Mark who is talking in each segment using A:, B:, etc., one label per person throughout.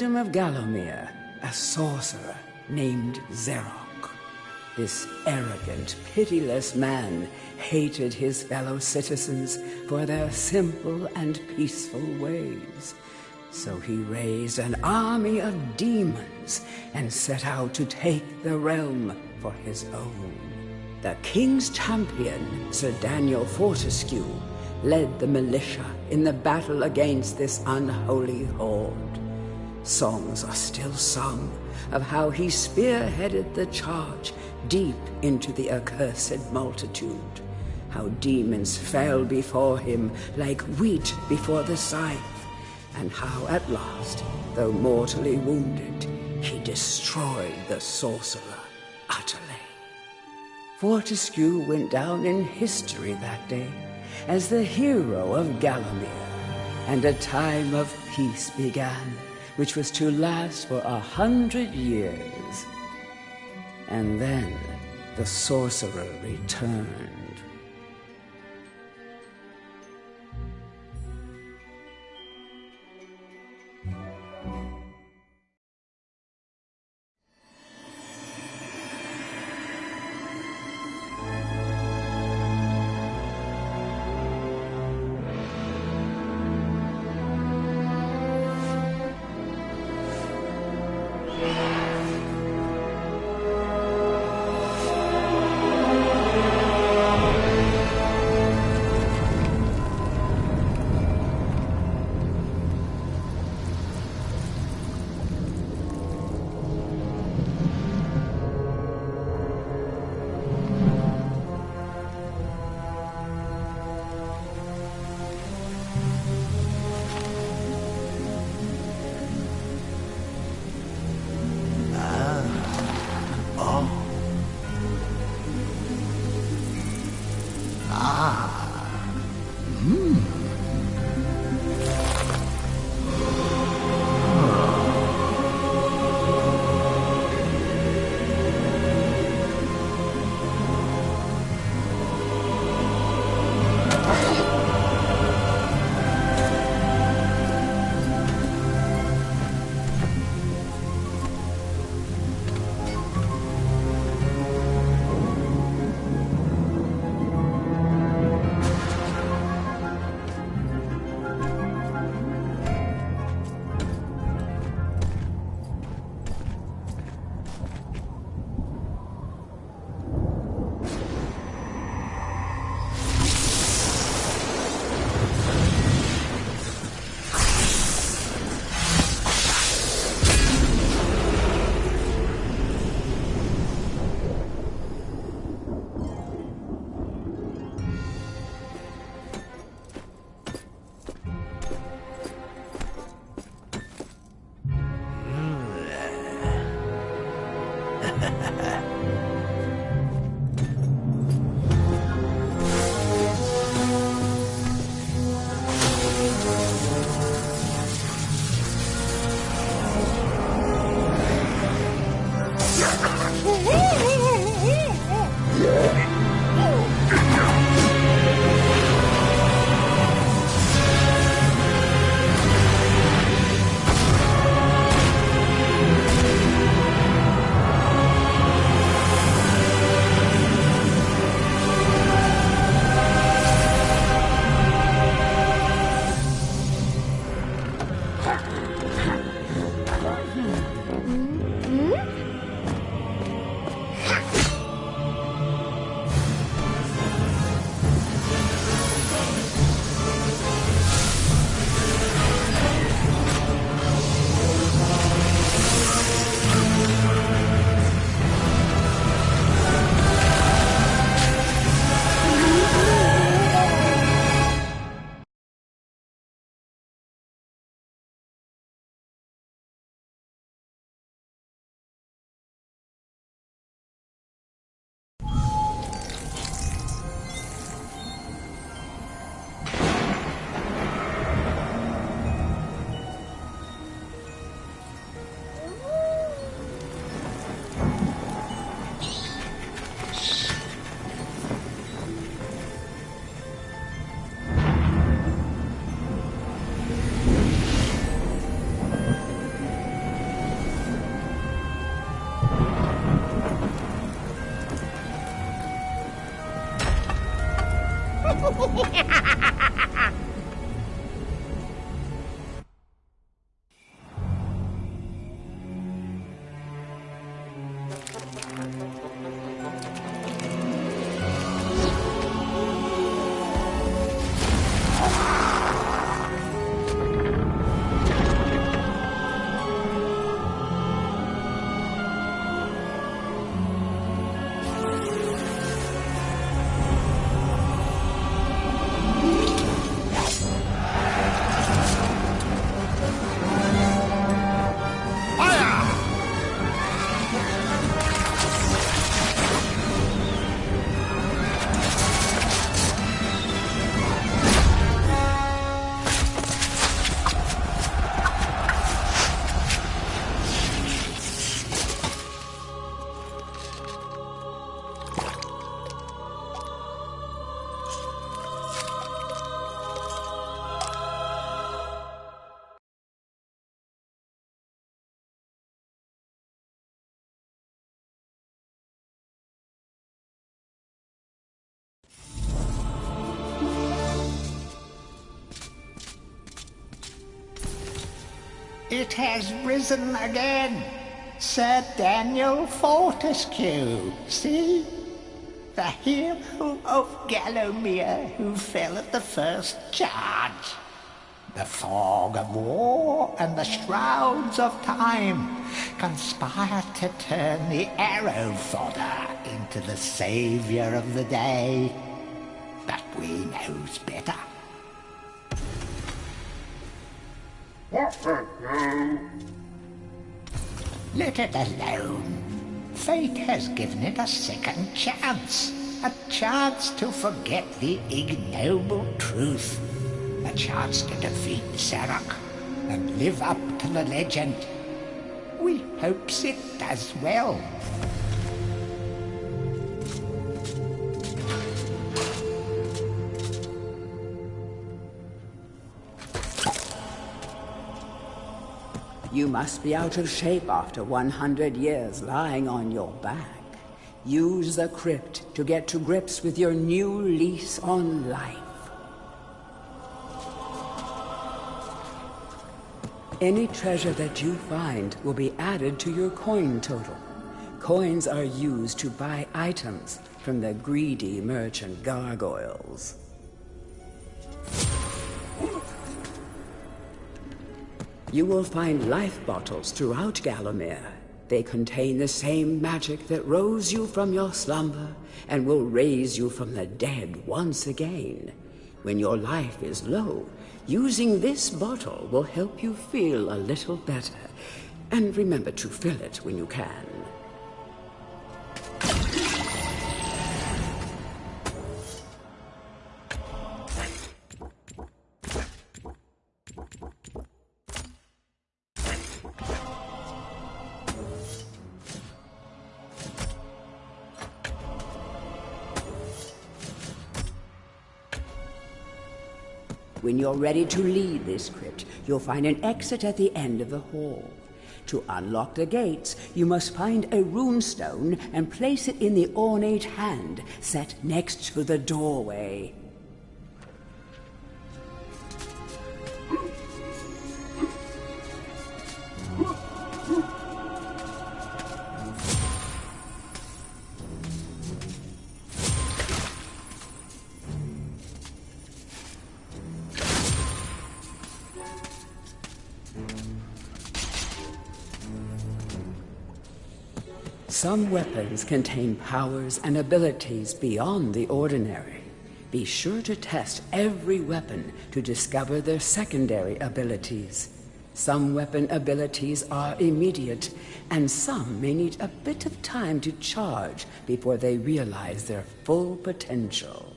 A: Of Gallowmere, a sorcerer named Zerok. This arrogant, pitiless man hated his fellow citizens for their simple and peaceful ways. So he raised an army of demons and set out to take the realm for his own. The king's champion, Sir Daniel Fortescue, led the militia in the battle against this unholy horde. Songs are still sung of how he spearheaded the charge deep into the accursed multitude, how demons fell before him like wheat before the scythe, and how at last, though mortally wounded, he destroyed the sorcerer utterly. Fortescue went down in history that day as the hero of Gallowmere, and a time of peace began, which was to last for 100 years. And then the sorcerer returned.
B: It has risen again. Sir Daniel Fortescue, see? The hero of Gallowmere who fell at the first charge. The fog of war and the shrouds of time conspire to turn the arrow fodder into the saviour of the day. But we knows better. Let it alone. Fate has given it a second chance. A chance to forget the ignoble truth. A chance to defeat Zarok and live up to the legend. We hopes it does well.
A: You must be out of shape after 100 years lying on your back. Use the crypt to get to grips with your new lease on life. Any treasure that you find will be added to your coin total. Coins are used to buy items from the greedy merchant gargoyles. You will find life bottles throughout Gallowmere. They contain the same magic that rose you from your slumber and will raise you from the dead once again. When your life is low, using this bottle will help you feel a little better. And remember to fill it when you can. When you're ready to leave this crypt, you'll find an exit at the end of the hall. To unlock the gates, you must find a runestone and place it in the ornate hand set next to the doorway. Some weapons contain powers and abilities beyond the ordinary. Be sure to test every weapon to discover their secondary abilities. Some weapon abilities are immediate, and some may need a bit of time to charge before they realize their full potential.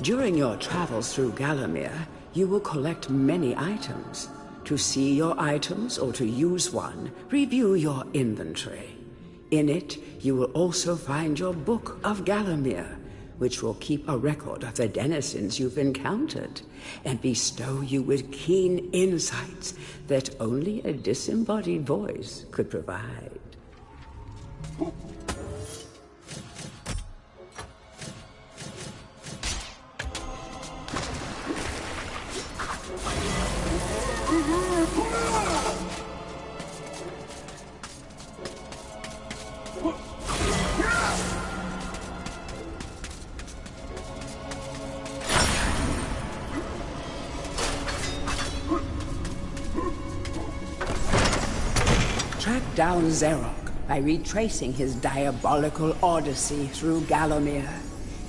A: During your travels through Gallowmere, you will collect many items. To see your items or to use one, review your inventory. In it, you will also find your Book of Gallowmere, which will keep a record of the denizens you've encountered and bestow you with keen insights that only a disembodied voice could provide. Track down Xerok by retracing his diabolical odyssey through Gallowmere.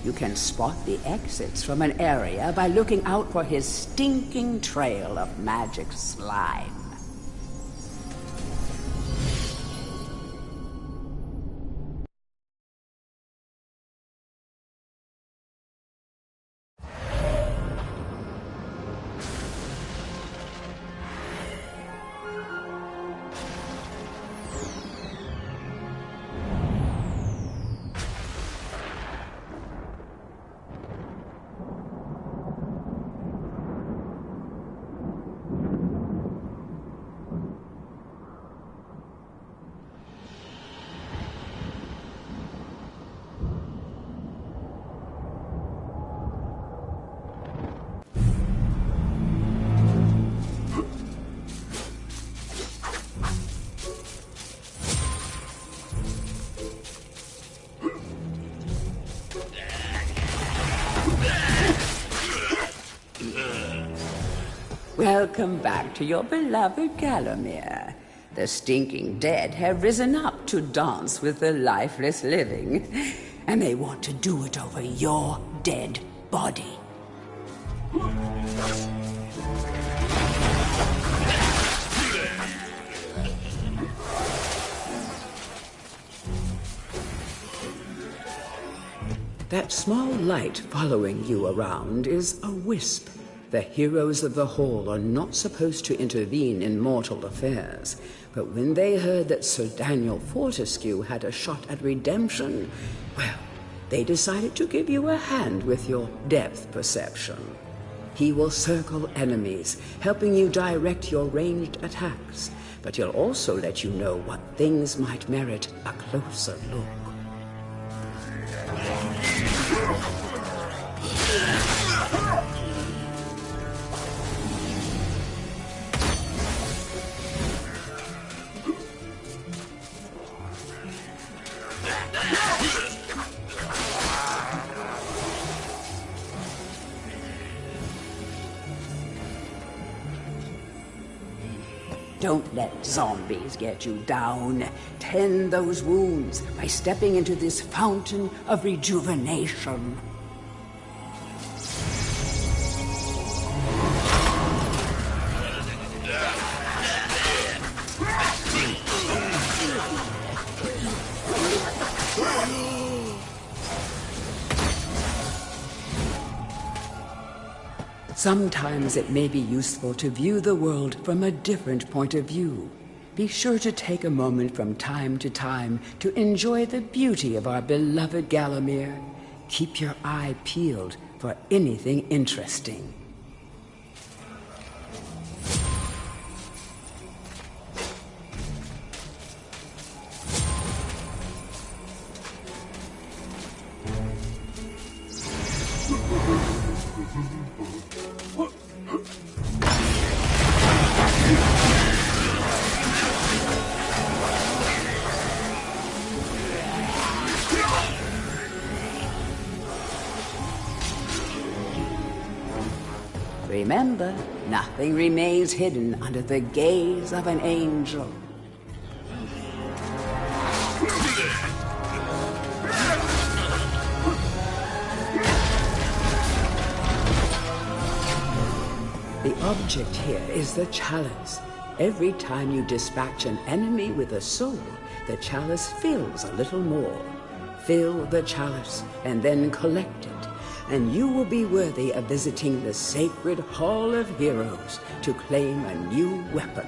A: You can spot the exits from an area by looking out for his stinking trail of magic slime. Welcome back to your beloved Gallowmere. The stinking dead have risen up to dance with the lifeless living, and they want to do it over your dead body. That small light following you around is a wisp. The heroes of the Hall are not supposed to intervene in mortal affairs, but when they heard that Sir Daniel Fortescue had a shot at redemption, well, they decided to give you a hand with your depth perception. He will circle enemies, helping you direct your ranged attacks, but he'll also let you know what things might merit a closer look. Don't let zombies get you down. Tend those wounds by stepping into this fountain of rejuvenation. Sometimes it may be useful to view the world from a different point of view. Be sure to take a moment from time to time to enjoy the beauty of our beloved Gallowmere. Keep your eye peeled for anything interesting. Remember, nothing remains hidden under the gaze of an angel. The object here is the chalice. Every time you dispatch an enemy with a soul, the chalice fills a little more. Fill the chalice and then collect it. and you will be worthy of visiting the sacred Hall of Heroes to claim a new weapon.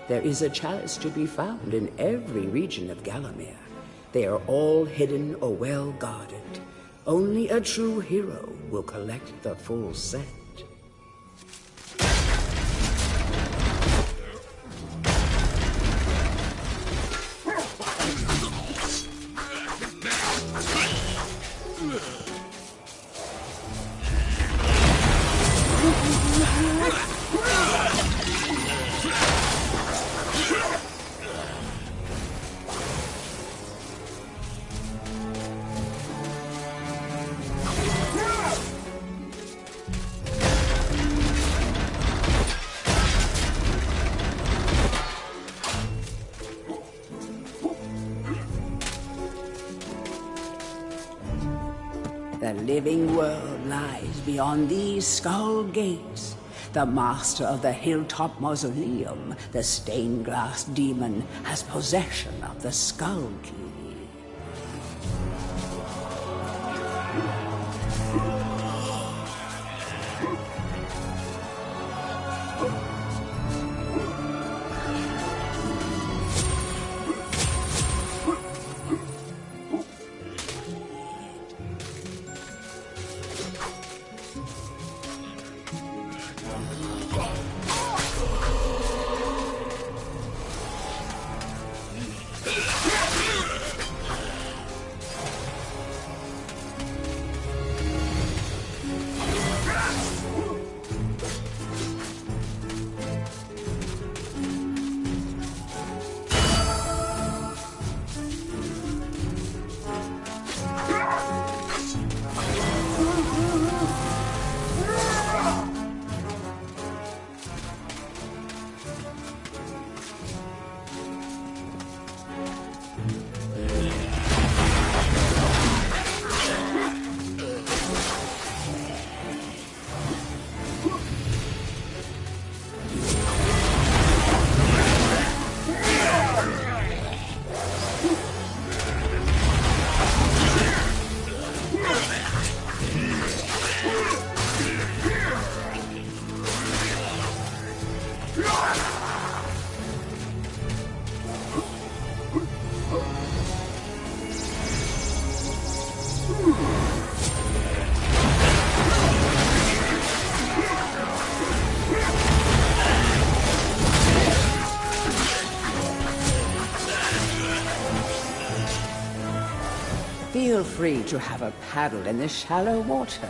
A: There is a chalice to be found in every region of Gallowmere. They are all hidden or well guarded. Only a true hero will collect the full set. The living world lies beyond these skull gates. The master of the hilltop mausoleum, the stained glass demon, has possession of the skull key. Feel free to have a paddle in the shallow water,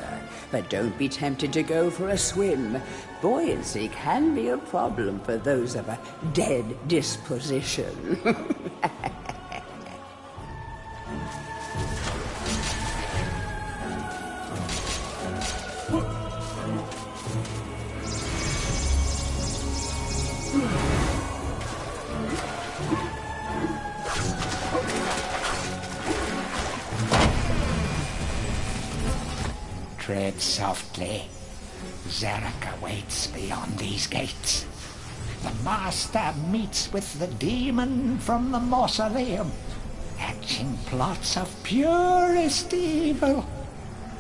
A: but don't be tempted to go for a swim. Buoyancy can be a problem for those of a dead disposition.
B: Tread softly. Zarek awaits beyond these gates. The master meets with the demon from the mausoleum, hatching plots of purest evil.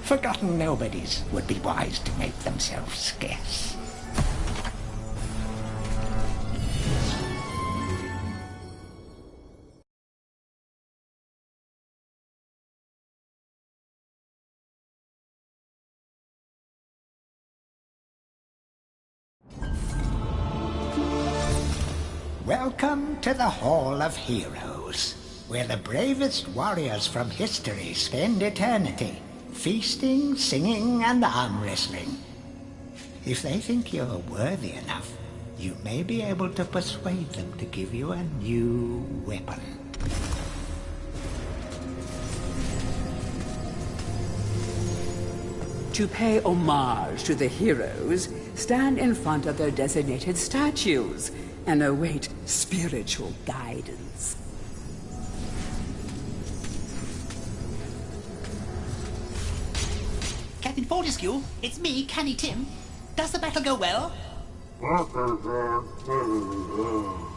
B: Forgotten nobodies would be wise to make themselves scarce. Welcome to the Hall of Heroes, where the bravest warriors from history spend eternity, feasting, singing, and arm wrestling. If they think you're worthy enough, you may be able to persuade them to give you a new weapon.
A: To pay homage to the heroes, stand in front of their designated statues and await spiritual guidance.
C: Captain Fortescue, it's me, Canny Tim. Does the battle go well?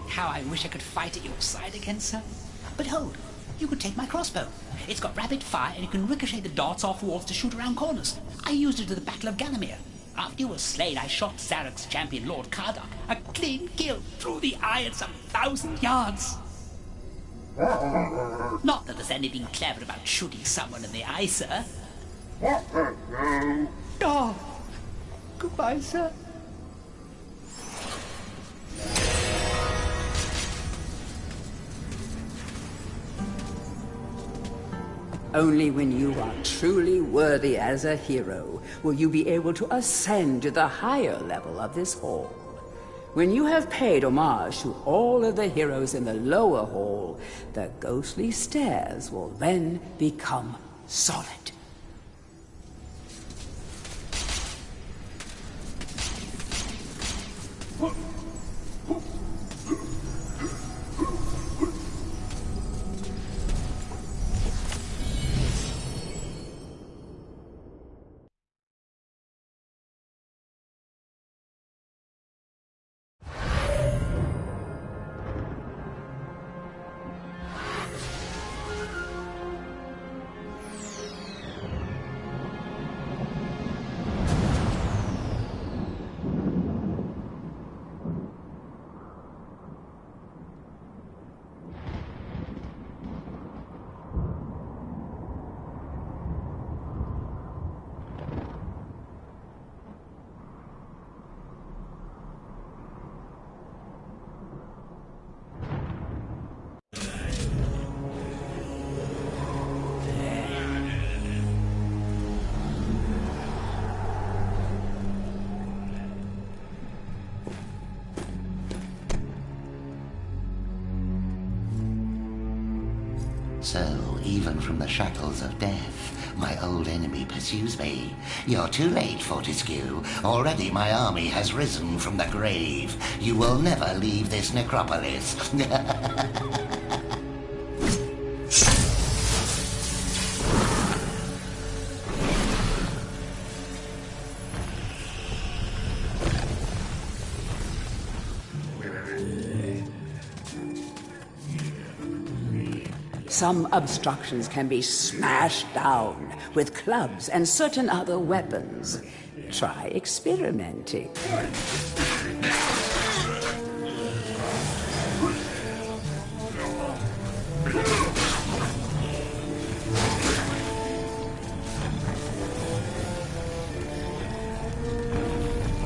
C: How I wish I could fight at your side again, sir. But hold, You could take my crossbow. It's got rapid fire and you can ricochet the darts off walls to shoot around corners. I used it at the Battle of Gallowmere. After you were slain, I shot Zarok's champion, Lord Kardok. A clean kill through the eye at some 1,000 yards. Not that there's anything clever about shooting someone in the eye, sir. Oh, goodbye, sir.
A: Only when you are truly worthy as a hero will you be able to ascend to the higher level of this hall. When you have paid homage to all of the heroes in the lower hall, the ghostly stairs will then become solid.
B: So, even from the shackles of death, my old enemy pursues me. You're too late, Fortescue. Already my army has risen from the grave. You will never leave this necropolis.
A: Some obstructions can be smashed down with clubs and certain other weapons. Try experimenting.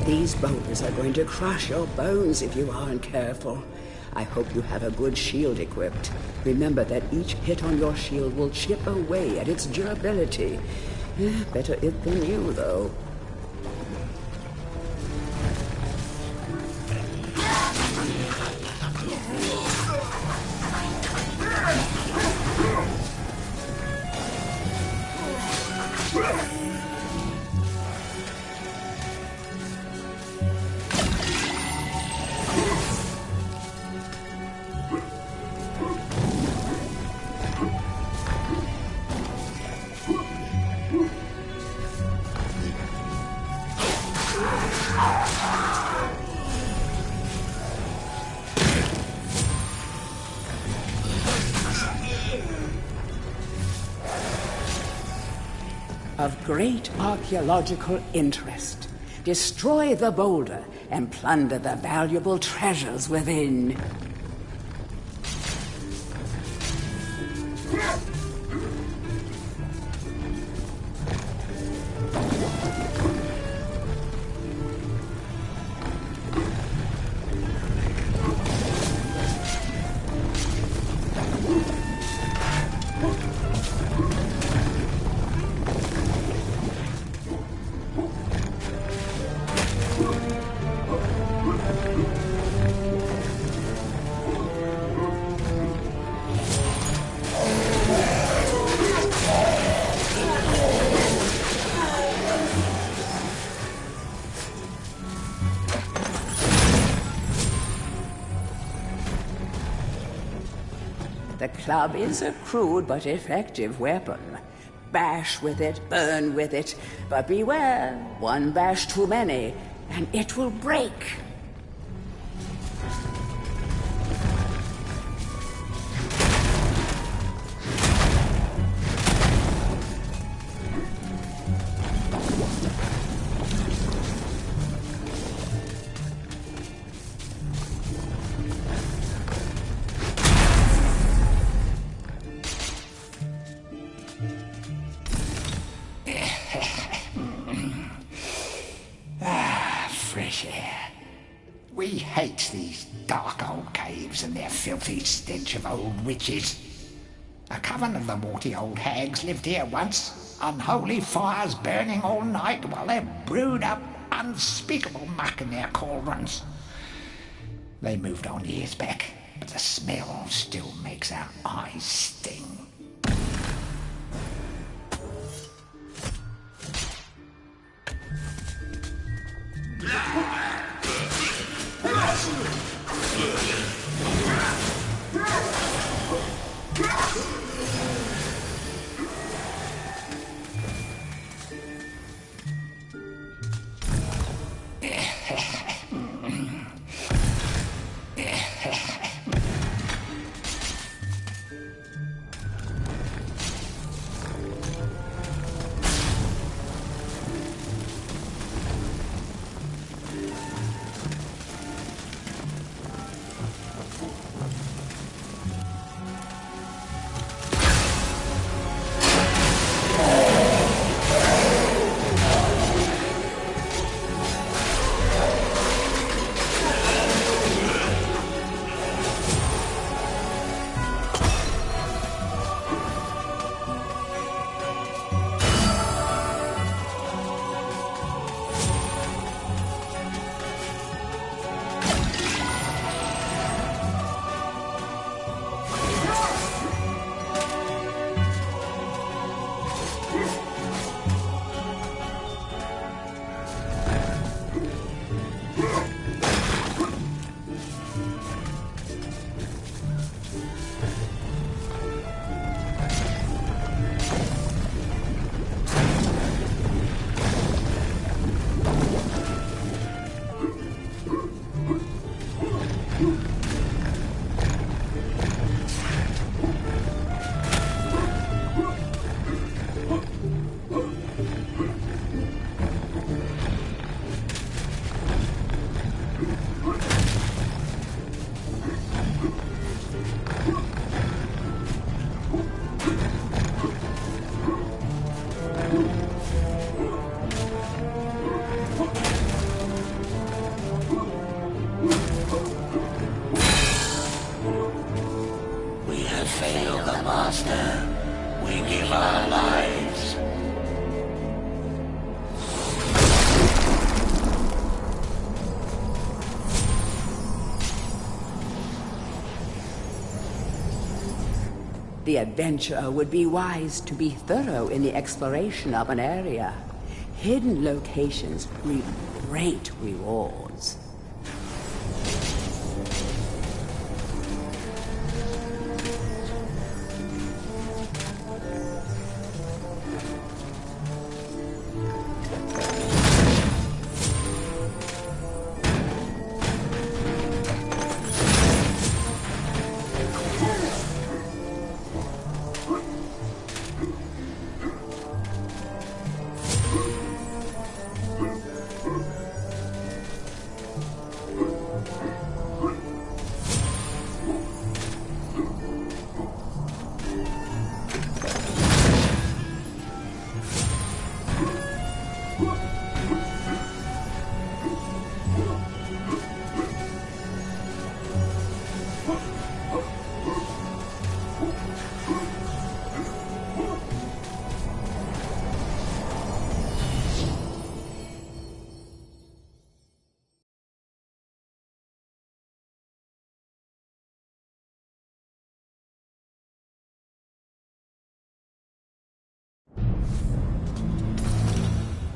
A: These boulders are going to crush your bones if you aren't careful. I hope you have a good shield equipped. Remember that each hit on your shield will chip away at its durability. Better it than you, though. Of great archaeological interest. Destroy the boulder and plunder the valuable treasures within. The club is a crude but effective weapon. Bash with it, burn with it, but beware, one bash too many, and it will break.
B: fresh air. We hate these dark old caves and their filthy stench of old witches. A coven of the warty old hags lived here once, unholy fires burning all night while they brewed up unspeakable muck in their cauldrons. They moved on years back, but the smell still makes our eyes sting.
A: The adventurer would be wise to be thorough in the exploration of an area. Hidden locations reap great rewards.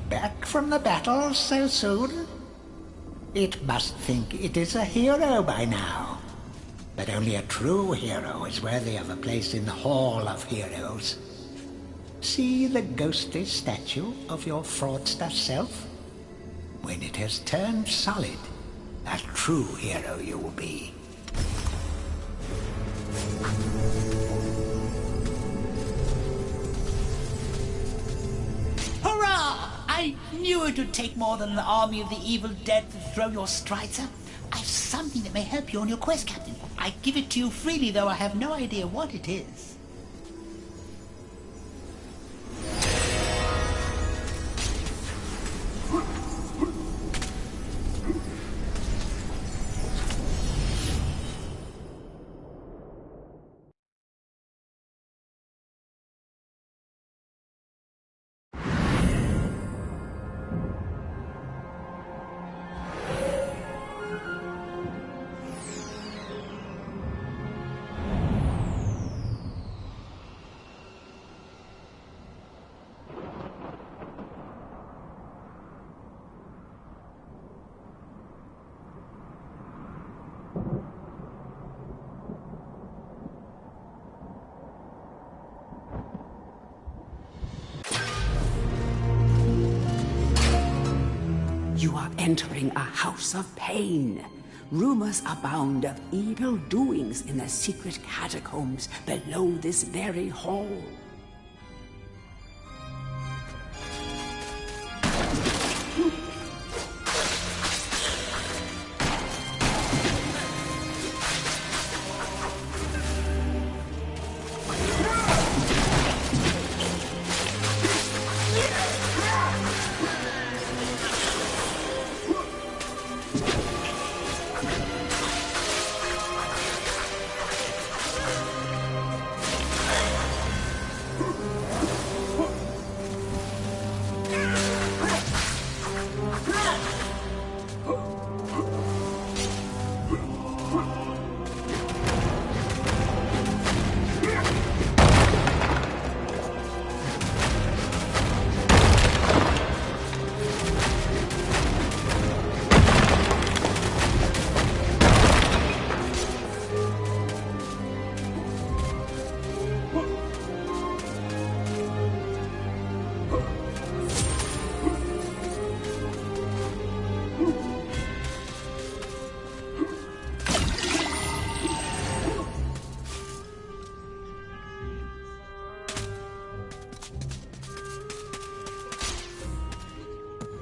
B: Back from the battle so soon? It must think it is a hero by now. But only a true hero is worthy of a place in the Hall of Heroes. See the ghostly statue of your fraudster self? When it has turned solid, a true hero you will be.
C: Hurrah! I knew it would take more than an army of the evil dead to throw your strider. I've something that may help you on your quest, Captain. I give it to you freely, though I have no idea what it is.
A: You are entering a house of pain. Rumors abound of evil doings in the secret catacombs below this very hall.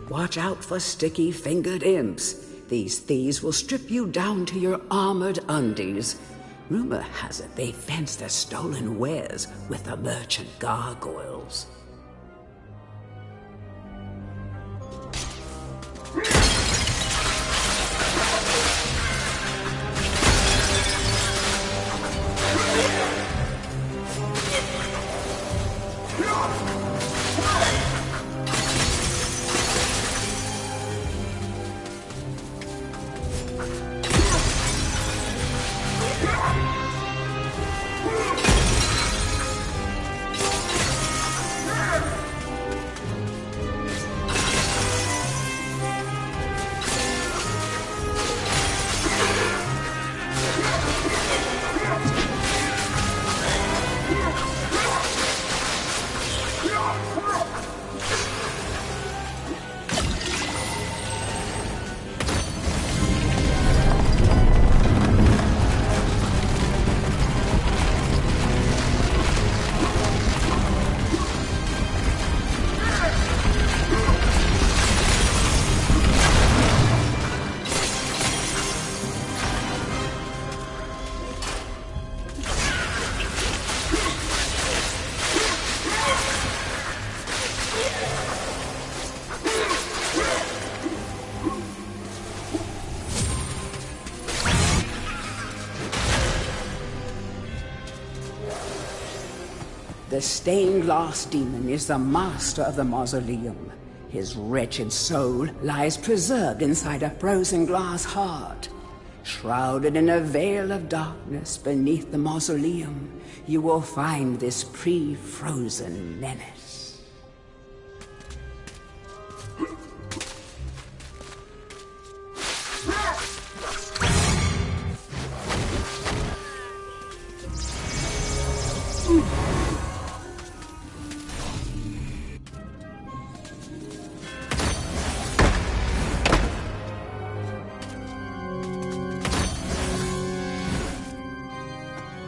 A: Watch out for sticky-fingered imps. These thieves will strip you down to your armored undies. Rumor has it they fence their stolen wares with the merchant gargoyles. The stained glass demon is the master of the mausoleum. His wretched soul lies preserved inside a frozen glass heart. Shrouded in a veil of darkness beneath the mausoleum, you will find this pre-frozen menace.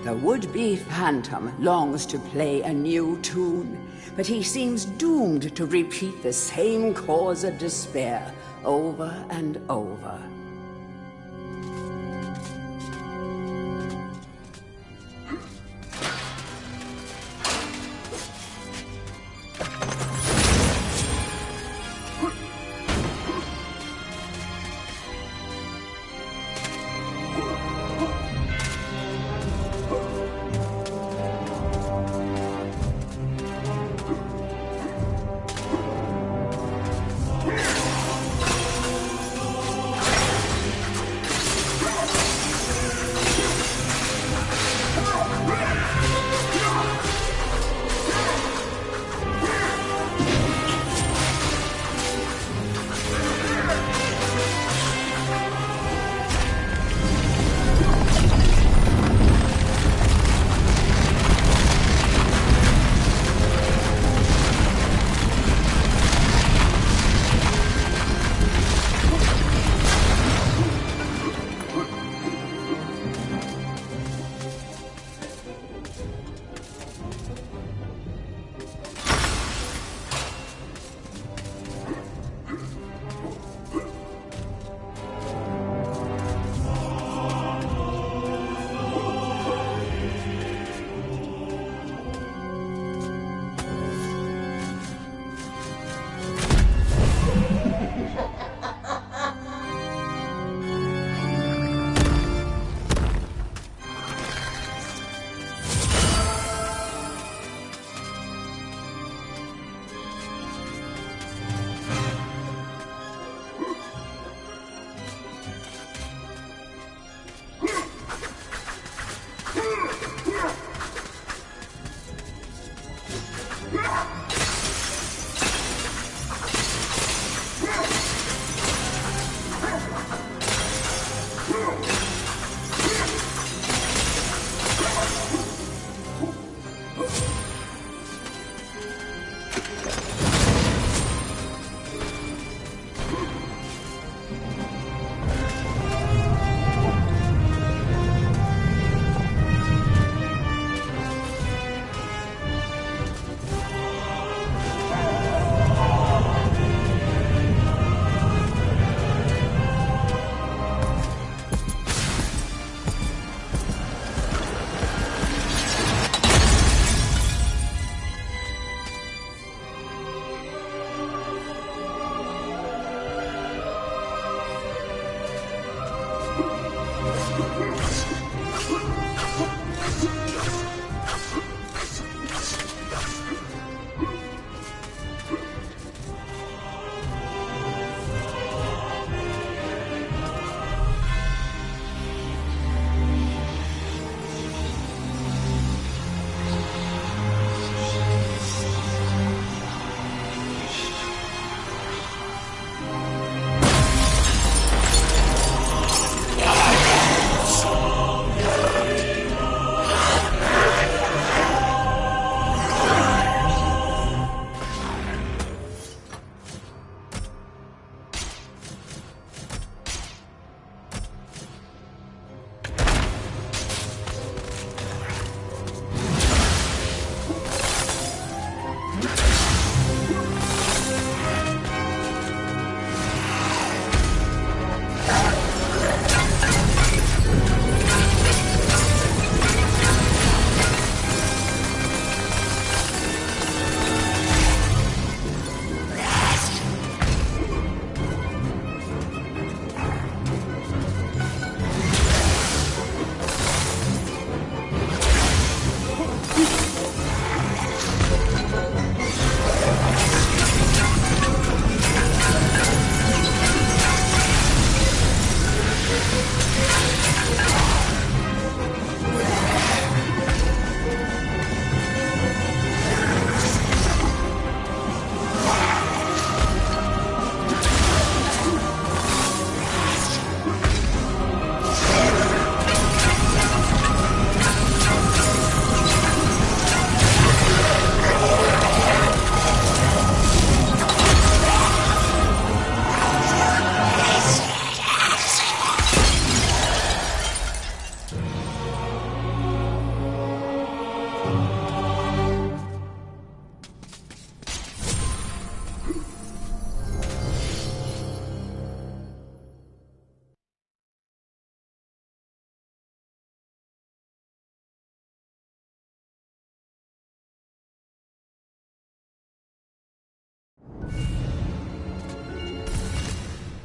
A: The would-be phantom longs to play a new tune, but he seems doomed to repeat the same cause of despair over and over.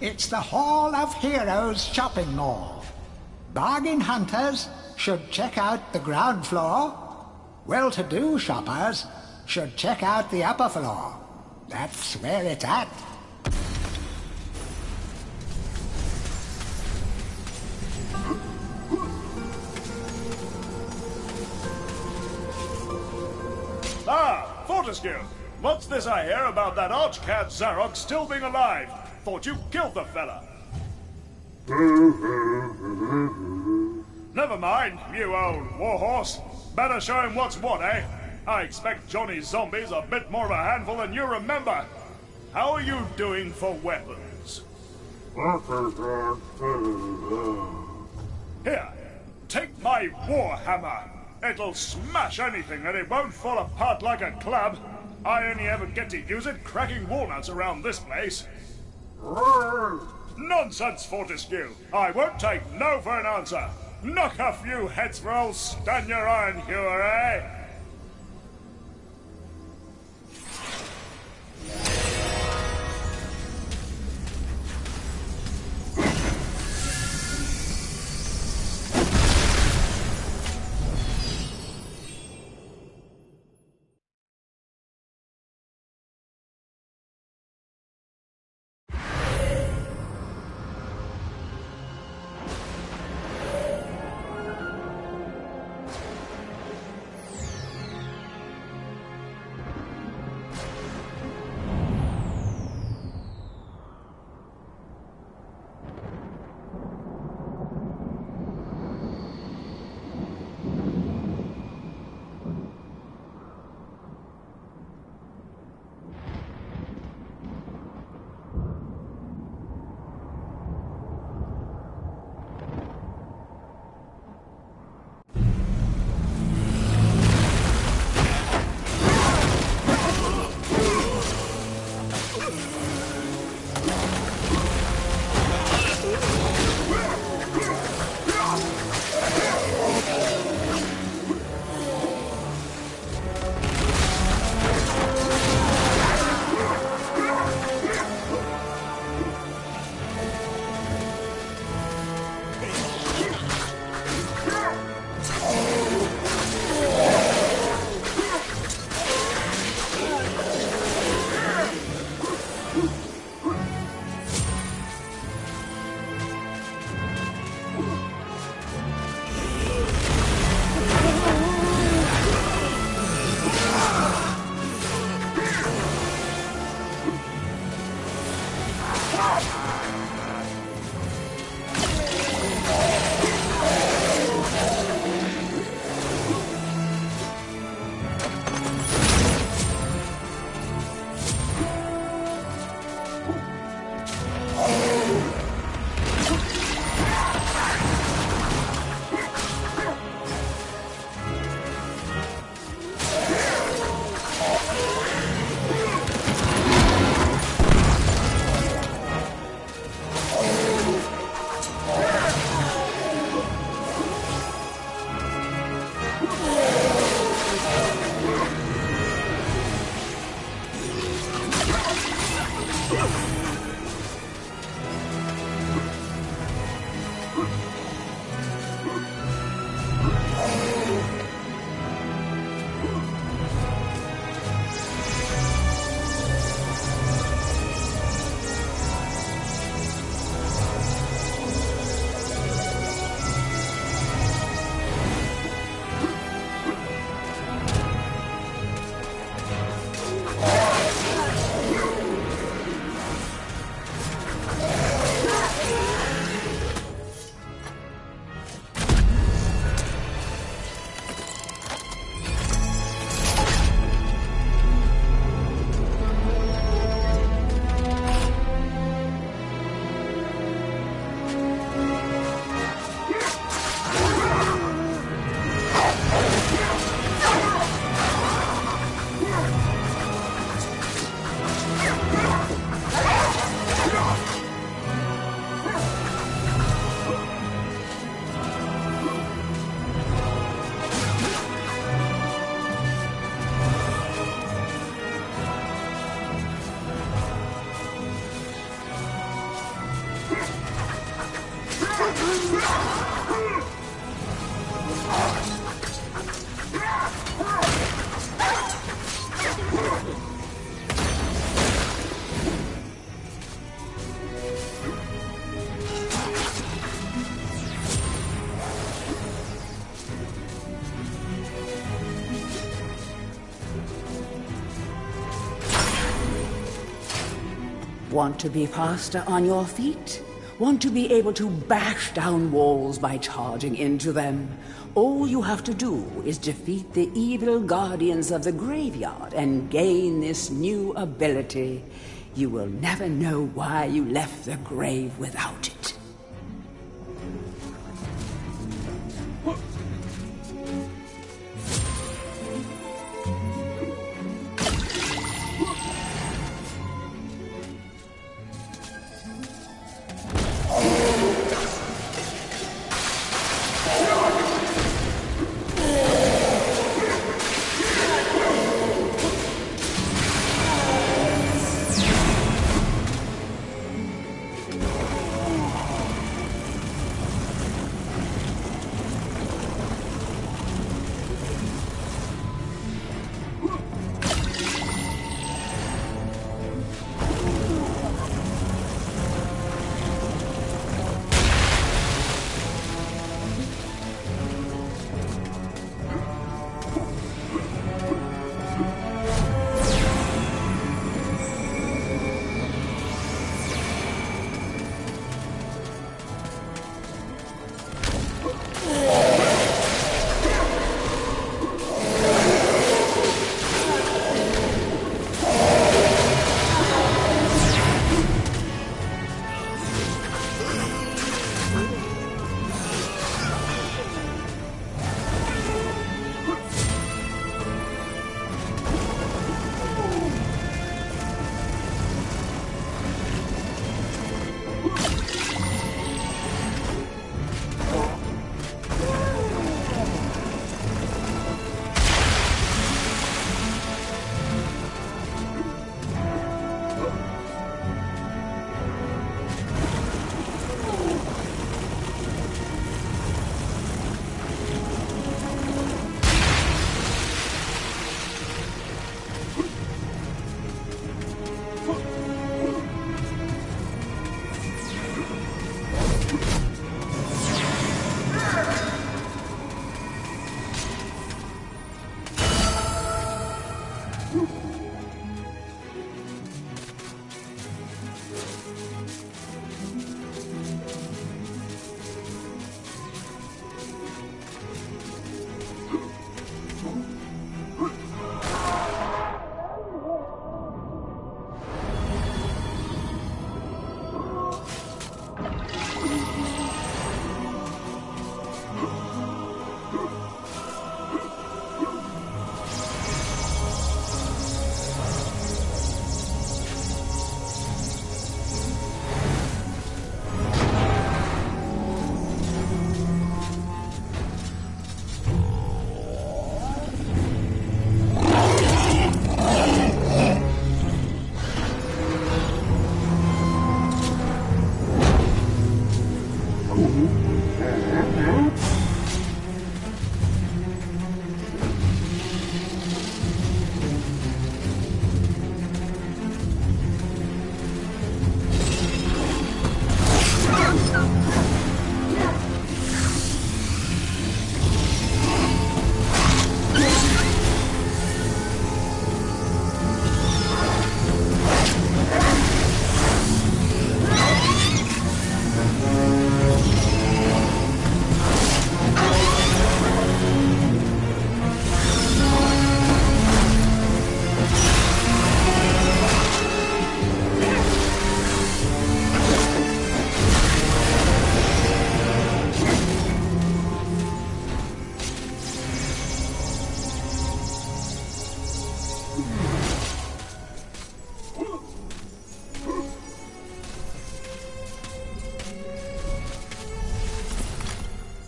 B: It's the Hall of Heroes shopping mall. Bargain hunters should check out the ground floor. Well-to-do shoppers should check out the upper floor. That's where it's at.
D: Ah, Fortescue! What's this I hear about that archcad Zarok still being alive? Thought you killed the fella. Never mind, you old warhorse. Better show him what's what, eh? I expect Johnny's zombies a bit more of a handful than you remember. How are you doing for weapons? Here, take my warhammer. It'll smash anything and it won't fall apart like a club. I only ever get to use it cracking walnuts around this place. Nonsense, Fortescue. I won't take no for an answer. Knock a few heads for old Stan your iron hewer, eh?
A: Want to be faster on your feet? Want to be able to bash down walls by charging into them? All you have to do is defeat the evil guardians of the graveyard and gain this new ability. You will never know why you left the grave without it.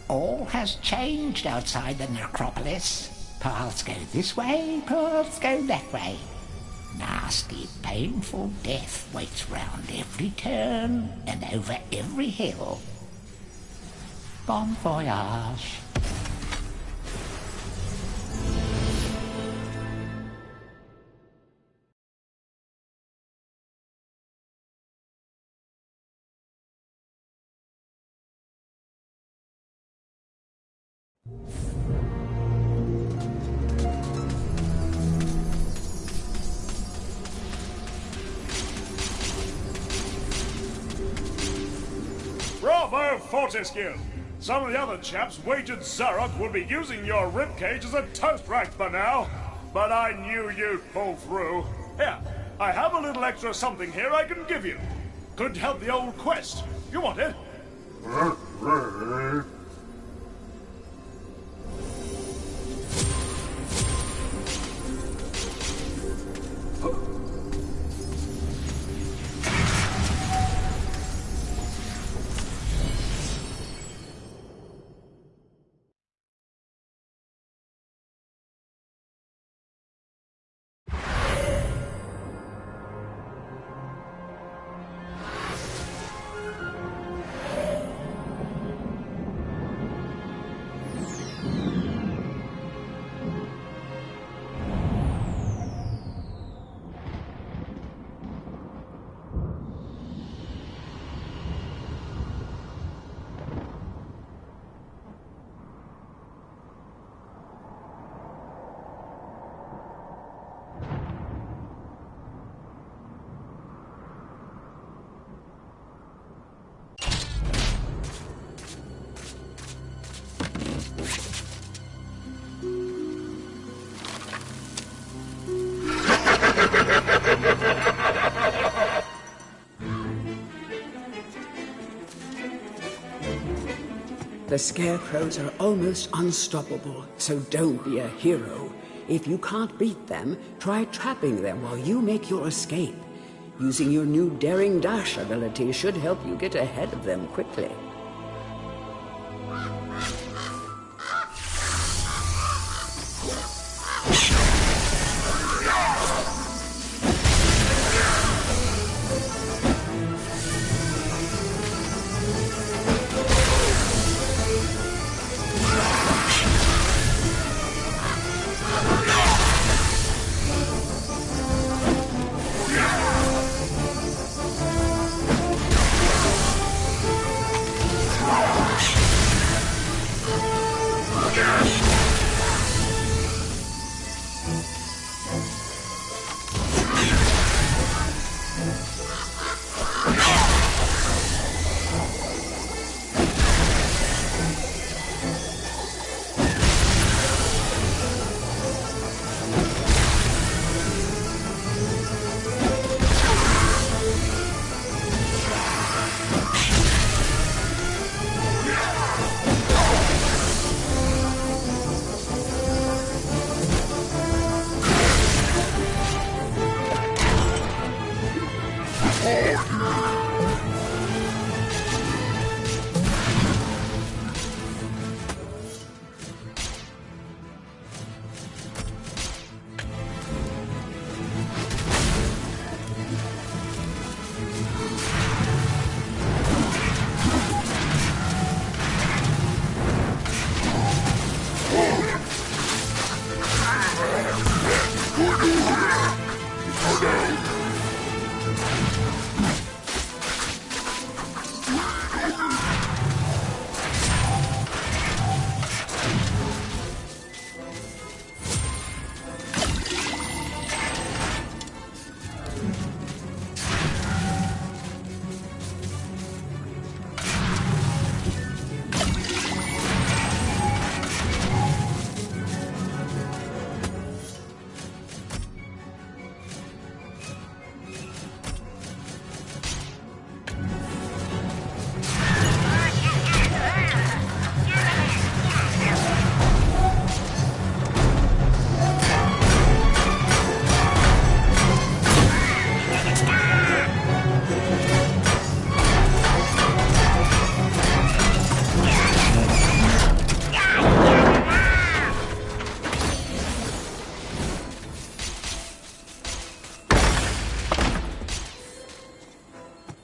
B: All has changed outside the necropolis. Paths go this way, paths go that way. Nasty, painful death waits round every turn and over every hill.
C: Bon voyage.
D: Bravo, Fortescue! Some of the other chaps wagered Zarok would be using your ribcage as a toast rack for now. But I knew you'd pull through. Here, I have a little extra something here I can give you. Could help the old quest. You want it?
A: The scarecrows are almost unstoppable, so don't be a hero. If you can't beat them, try trapping them while you make your escape. Using your new Daring Dash ability should help you get ahead of them quickly.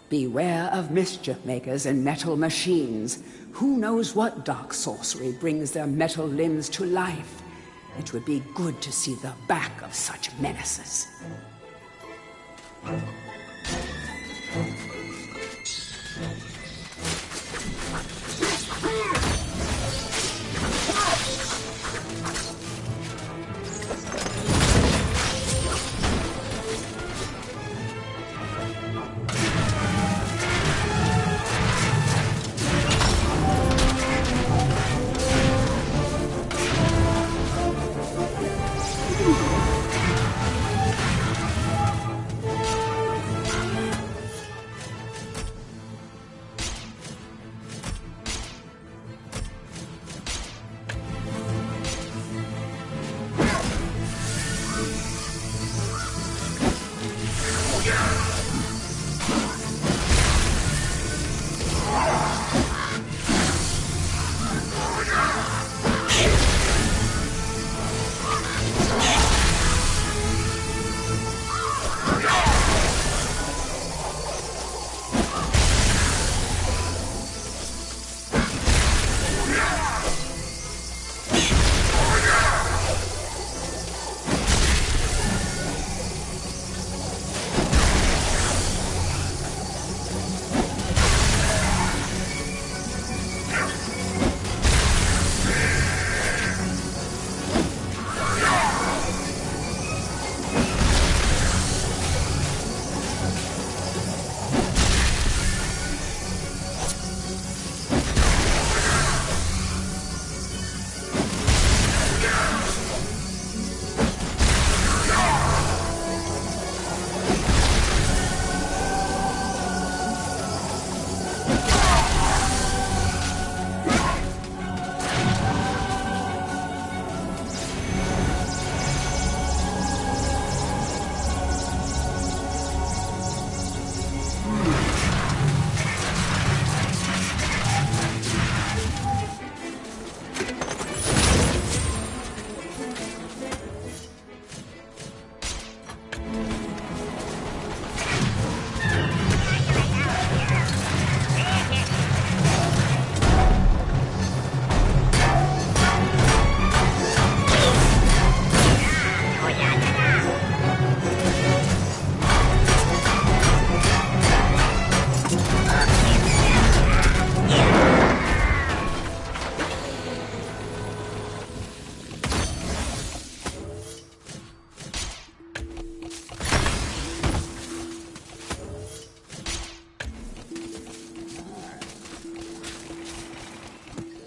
A: Beware of mischief makers and metal machines. Who knows what dark sorcery brings their metal limbs to life? It would be good to see the back of such menaces.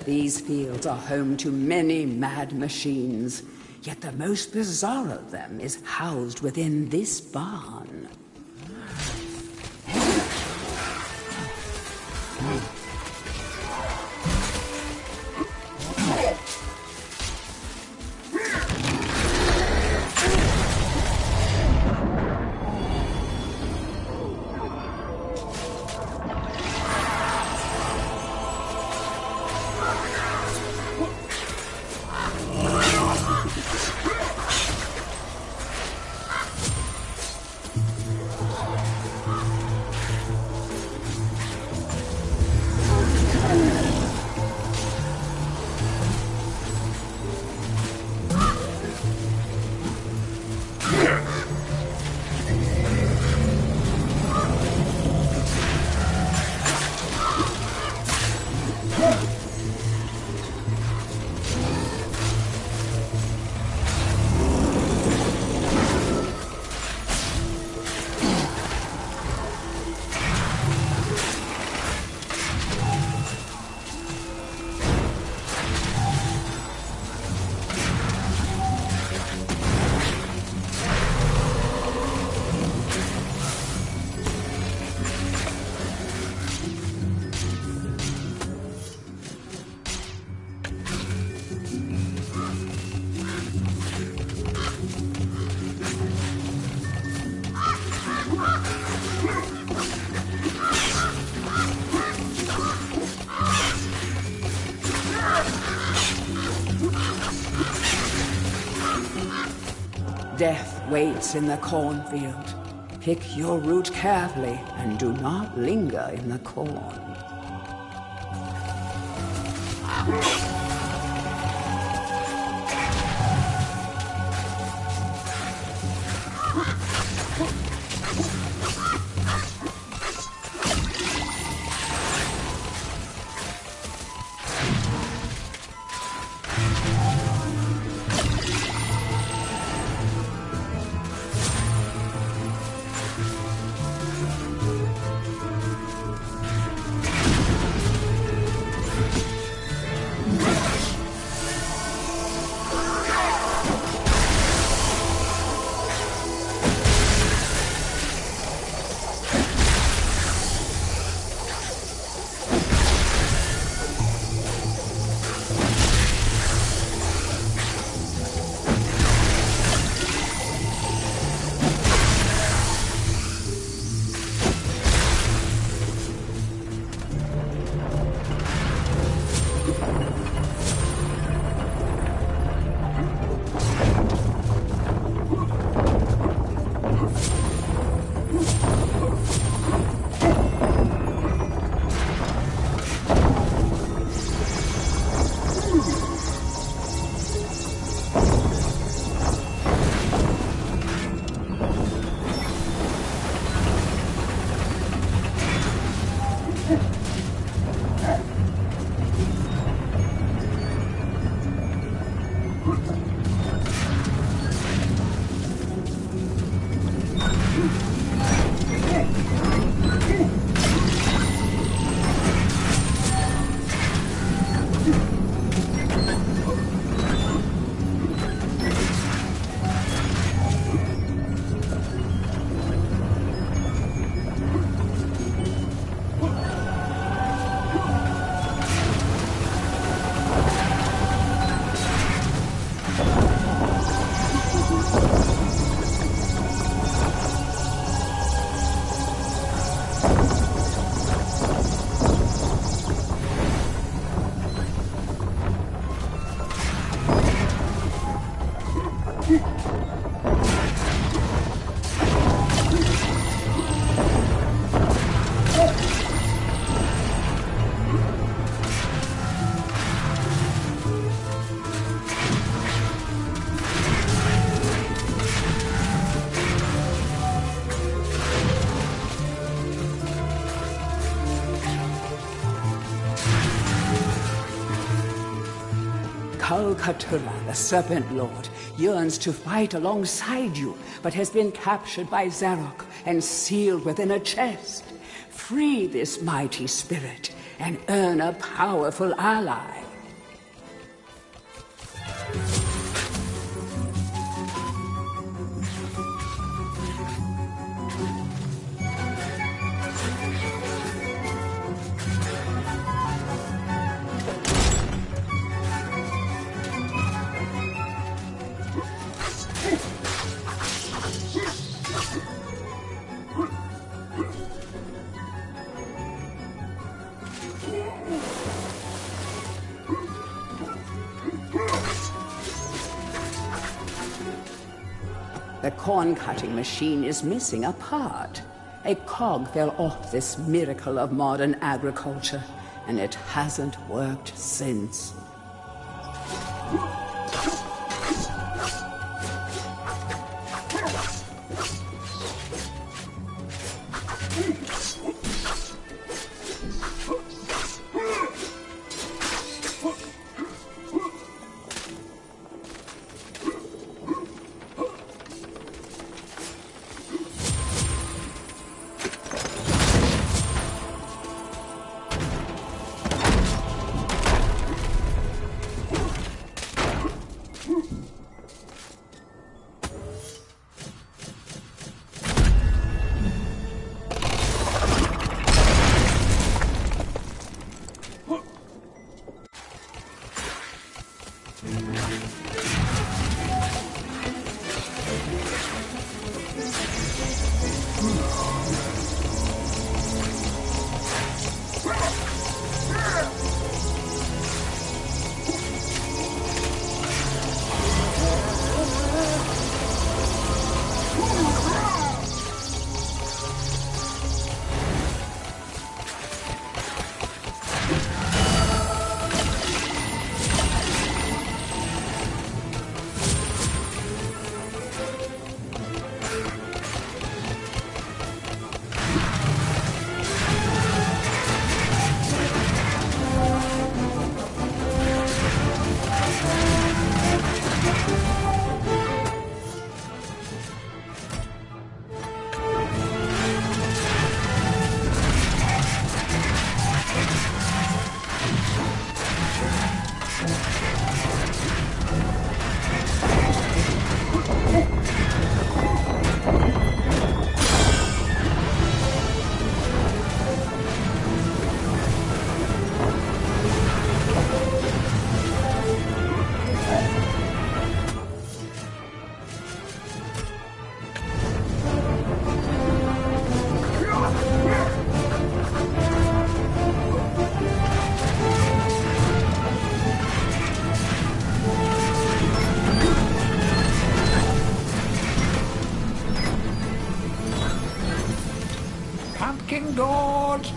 A: These fields are home to many mad machines, yet the most bizarre of them is housed within this barn. Death waits in the cornfield. Pick your route carefully and do not linger in the corn. Katura, the Serpent Lord, yearns to fight alongside you, but has been captured by Zarok and sealed within a chest. Free this mighty spirit and earn a powerful ally. The corn-cutting machine is missing a part. A cog fell off this miracle of modern agriculture, and it hasn't worked since.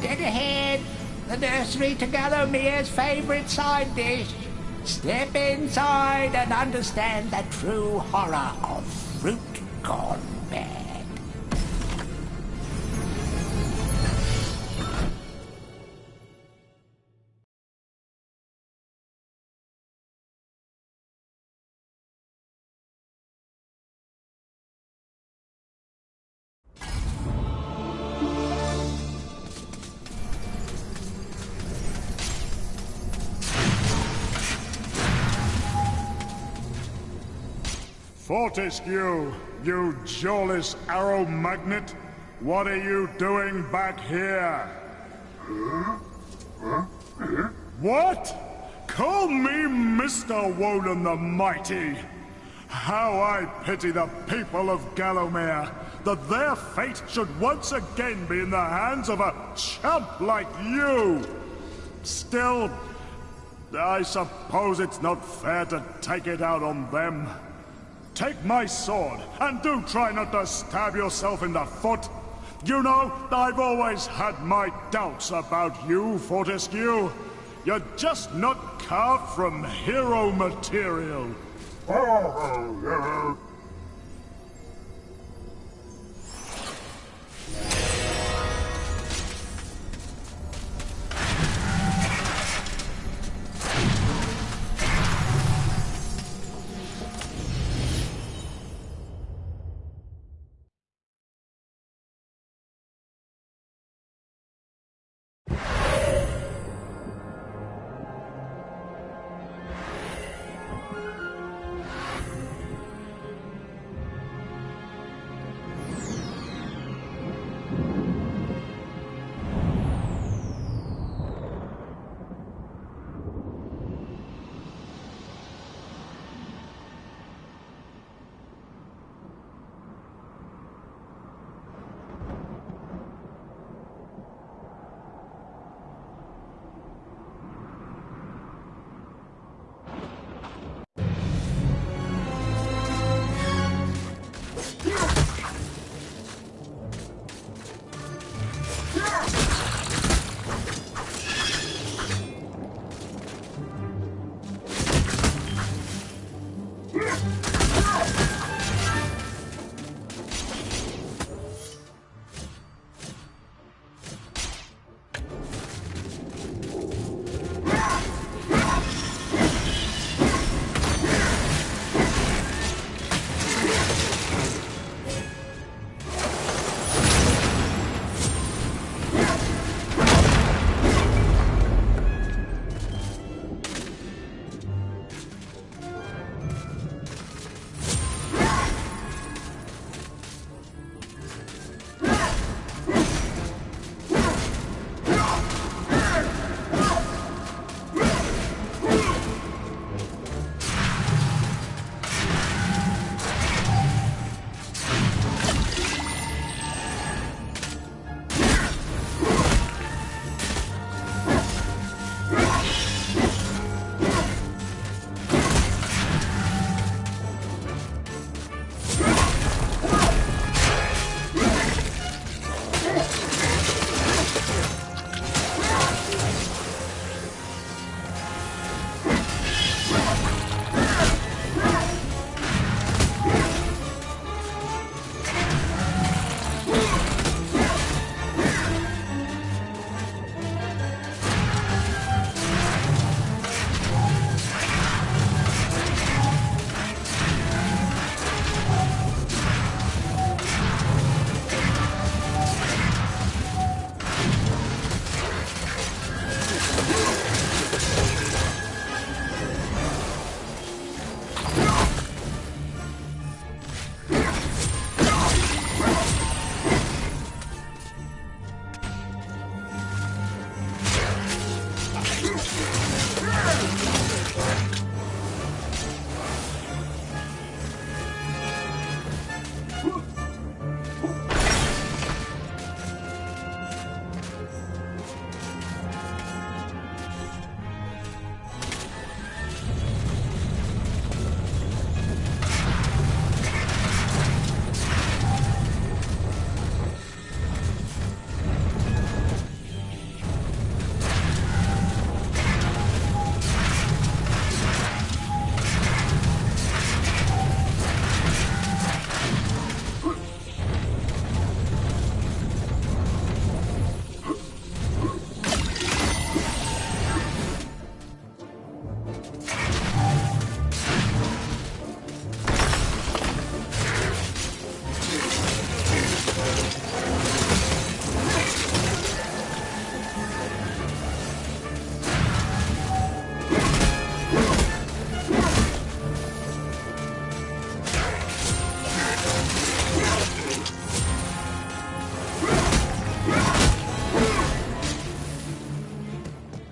B: Dead ahead, the nursery to Galomir's favorite side dish. Step inside and understand the true horror of fruit gone bad.
D: Fortescue, you jawless arrow magnet! What are you doing back here? What? Call me Mr. Woden the Mighty! How I pity the people of Galomir, that their fate should once again be in the hands of a chump like you! Still, I suppose it's not fair to take it out on them. Take my sword, and do try not to stab yourself in the foot. You know, I've always had my doubts about you, Fortescue. You're just not carved from hero material.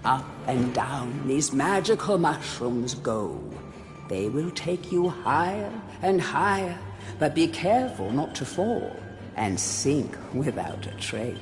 A: Up and down these magical mushrooms go. They will take you higher and higher, but be careful not to fall and sink without a trace.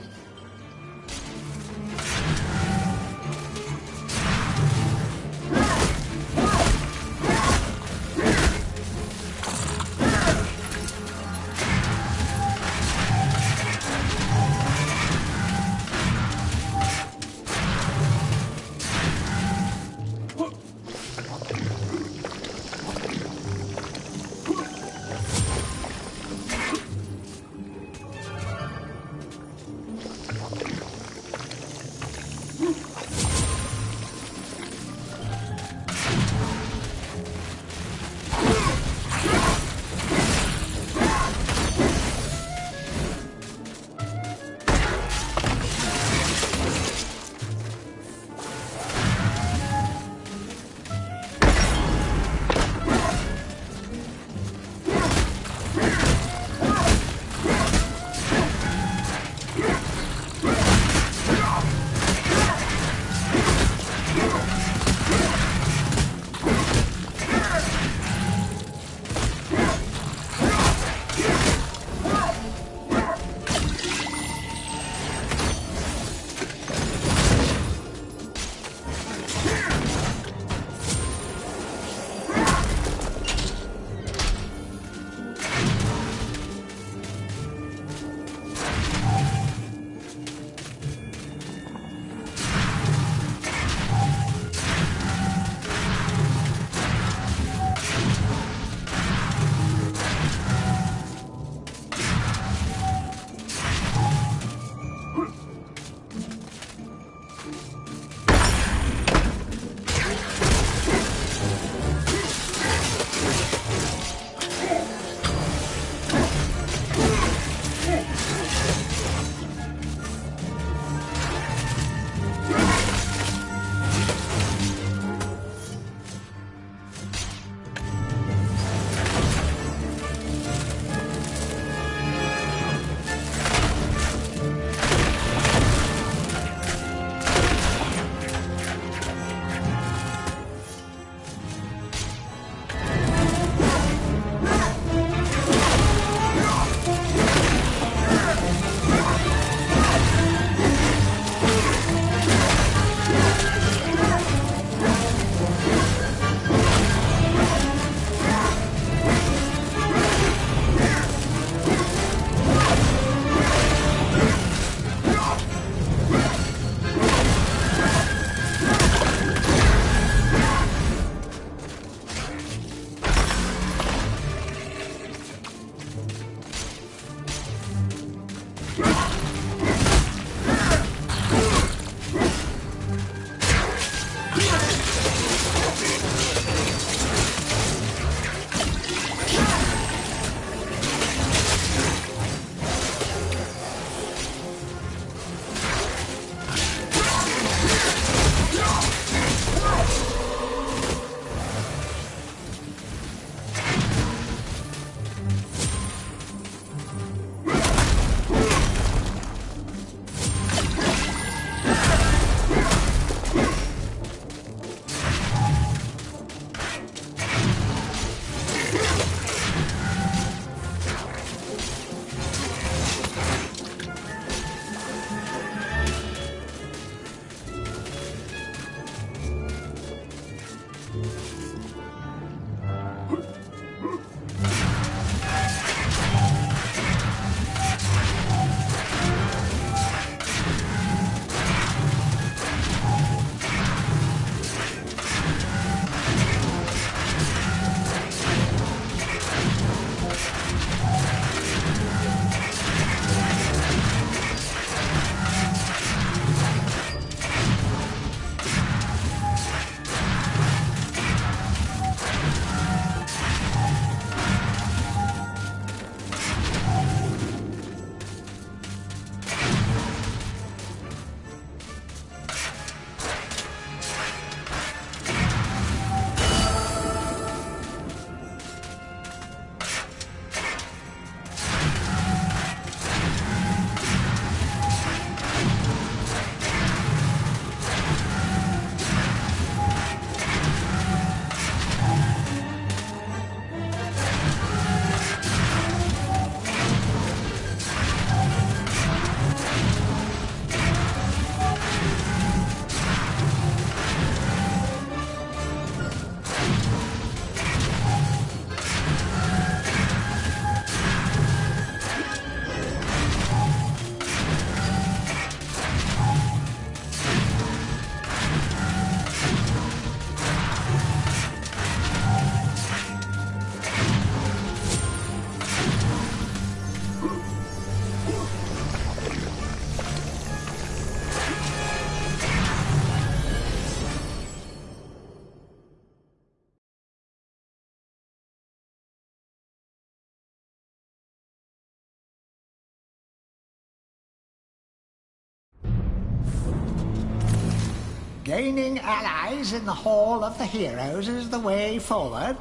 B: Gaining allies in the Hall of the Heroes is the way forward.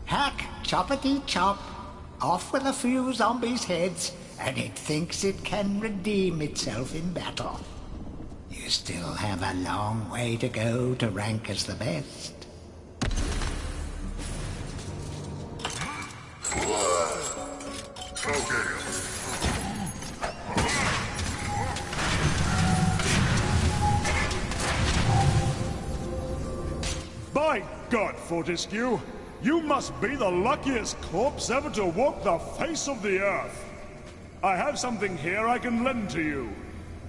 B: Hack, choppity chop, off with a few zombies' heads, and it thinks it can redeem itself in battle. You still have a long way to go to rank as the best.
D: By God, Fortescue, you must be the luckiest corpse ever to walk the face of the earth. I have something here I can lend to you.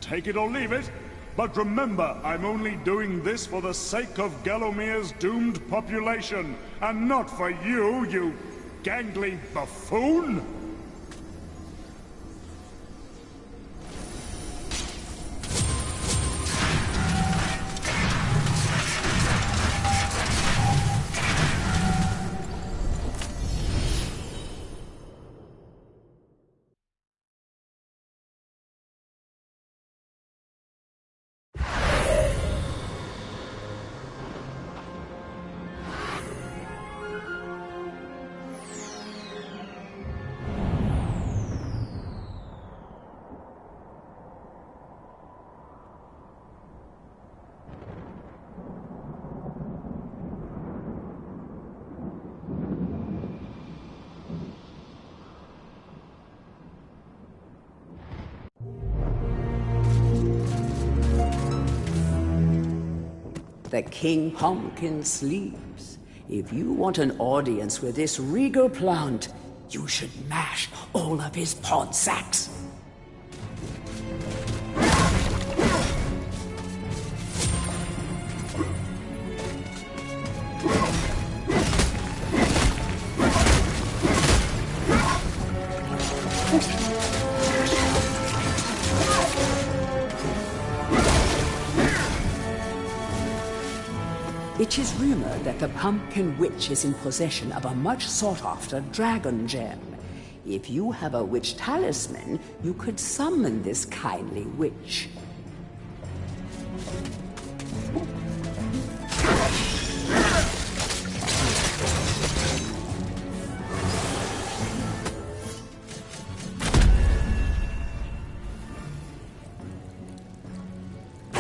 D: Take it or leave it, but remember, I'm only doing this for the sake of Gallowmere's doomed population, and not for you, you gangly buffoon!
A: The King Pumpkin sleeps. If you want an audience with this regal plant, you should mash all of his pod sacks. It is rumored that the Pumpkin Witch is in possession of a much sought-after dragon gem. If you have a witch talisman, you could summon this kindly witch.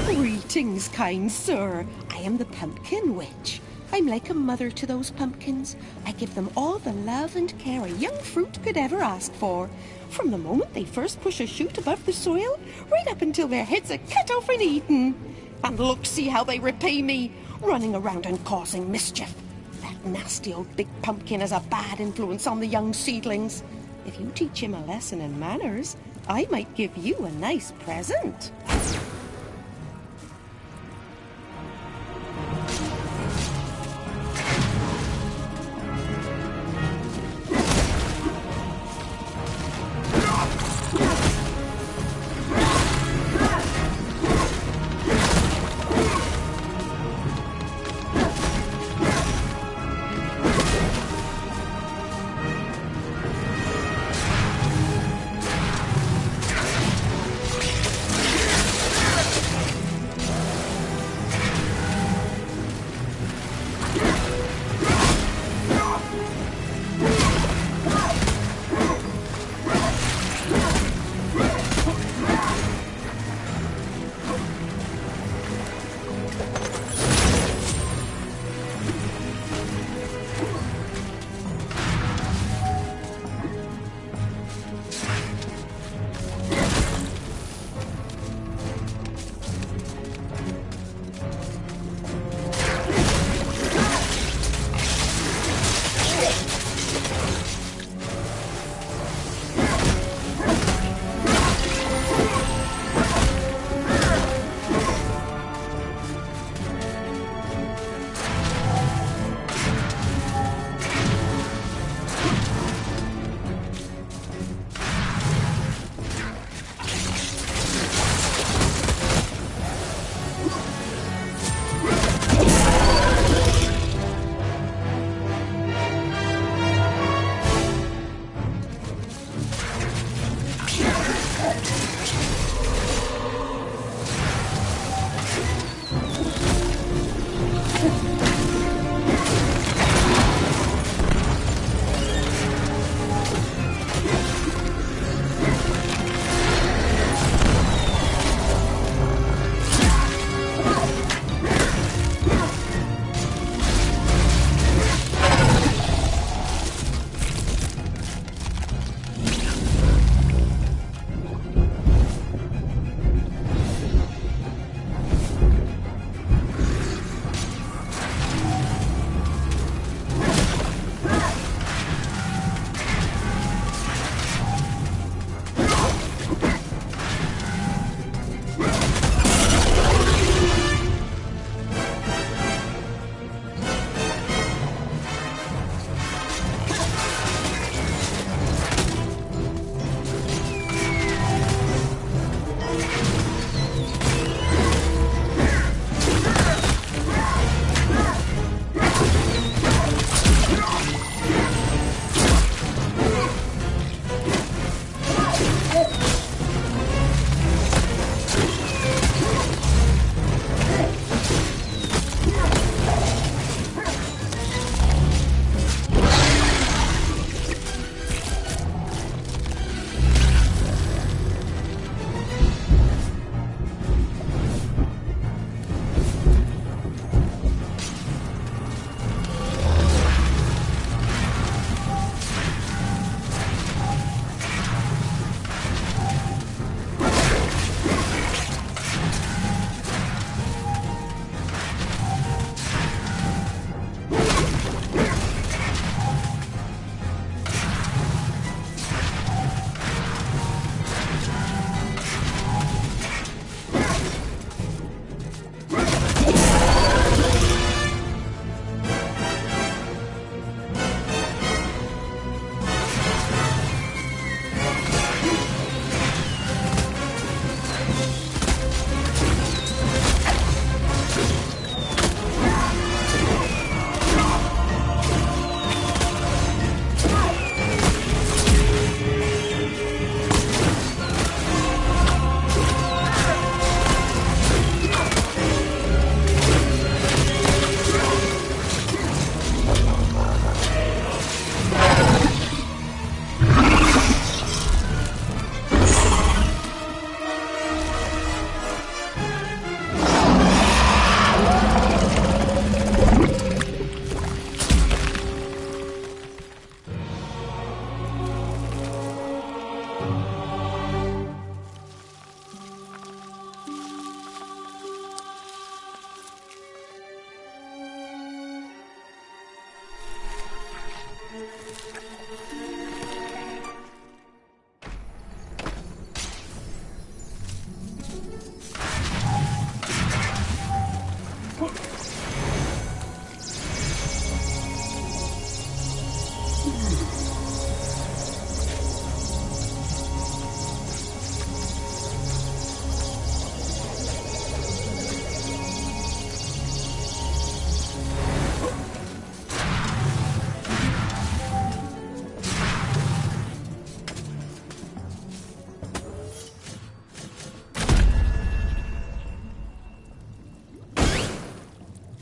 E: Greetings, kind sir. I am the Pumpkin Witch. I'm like a mother to those pumpkins. I give them all the love and care a young fruit could ever ask for. From the moment they first push a shoot above the soil, right up until their heads are cut off and eaten. And look, see how they repay me, running around and causing mischief. That nasty old big pumpkin has a bad influence on the young seedlings. If you teach him a lesson in manners, I might give you a nice present.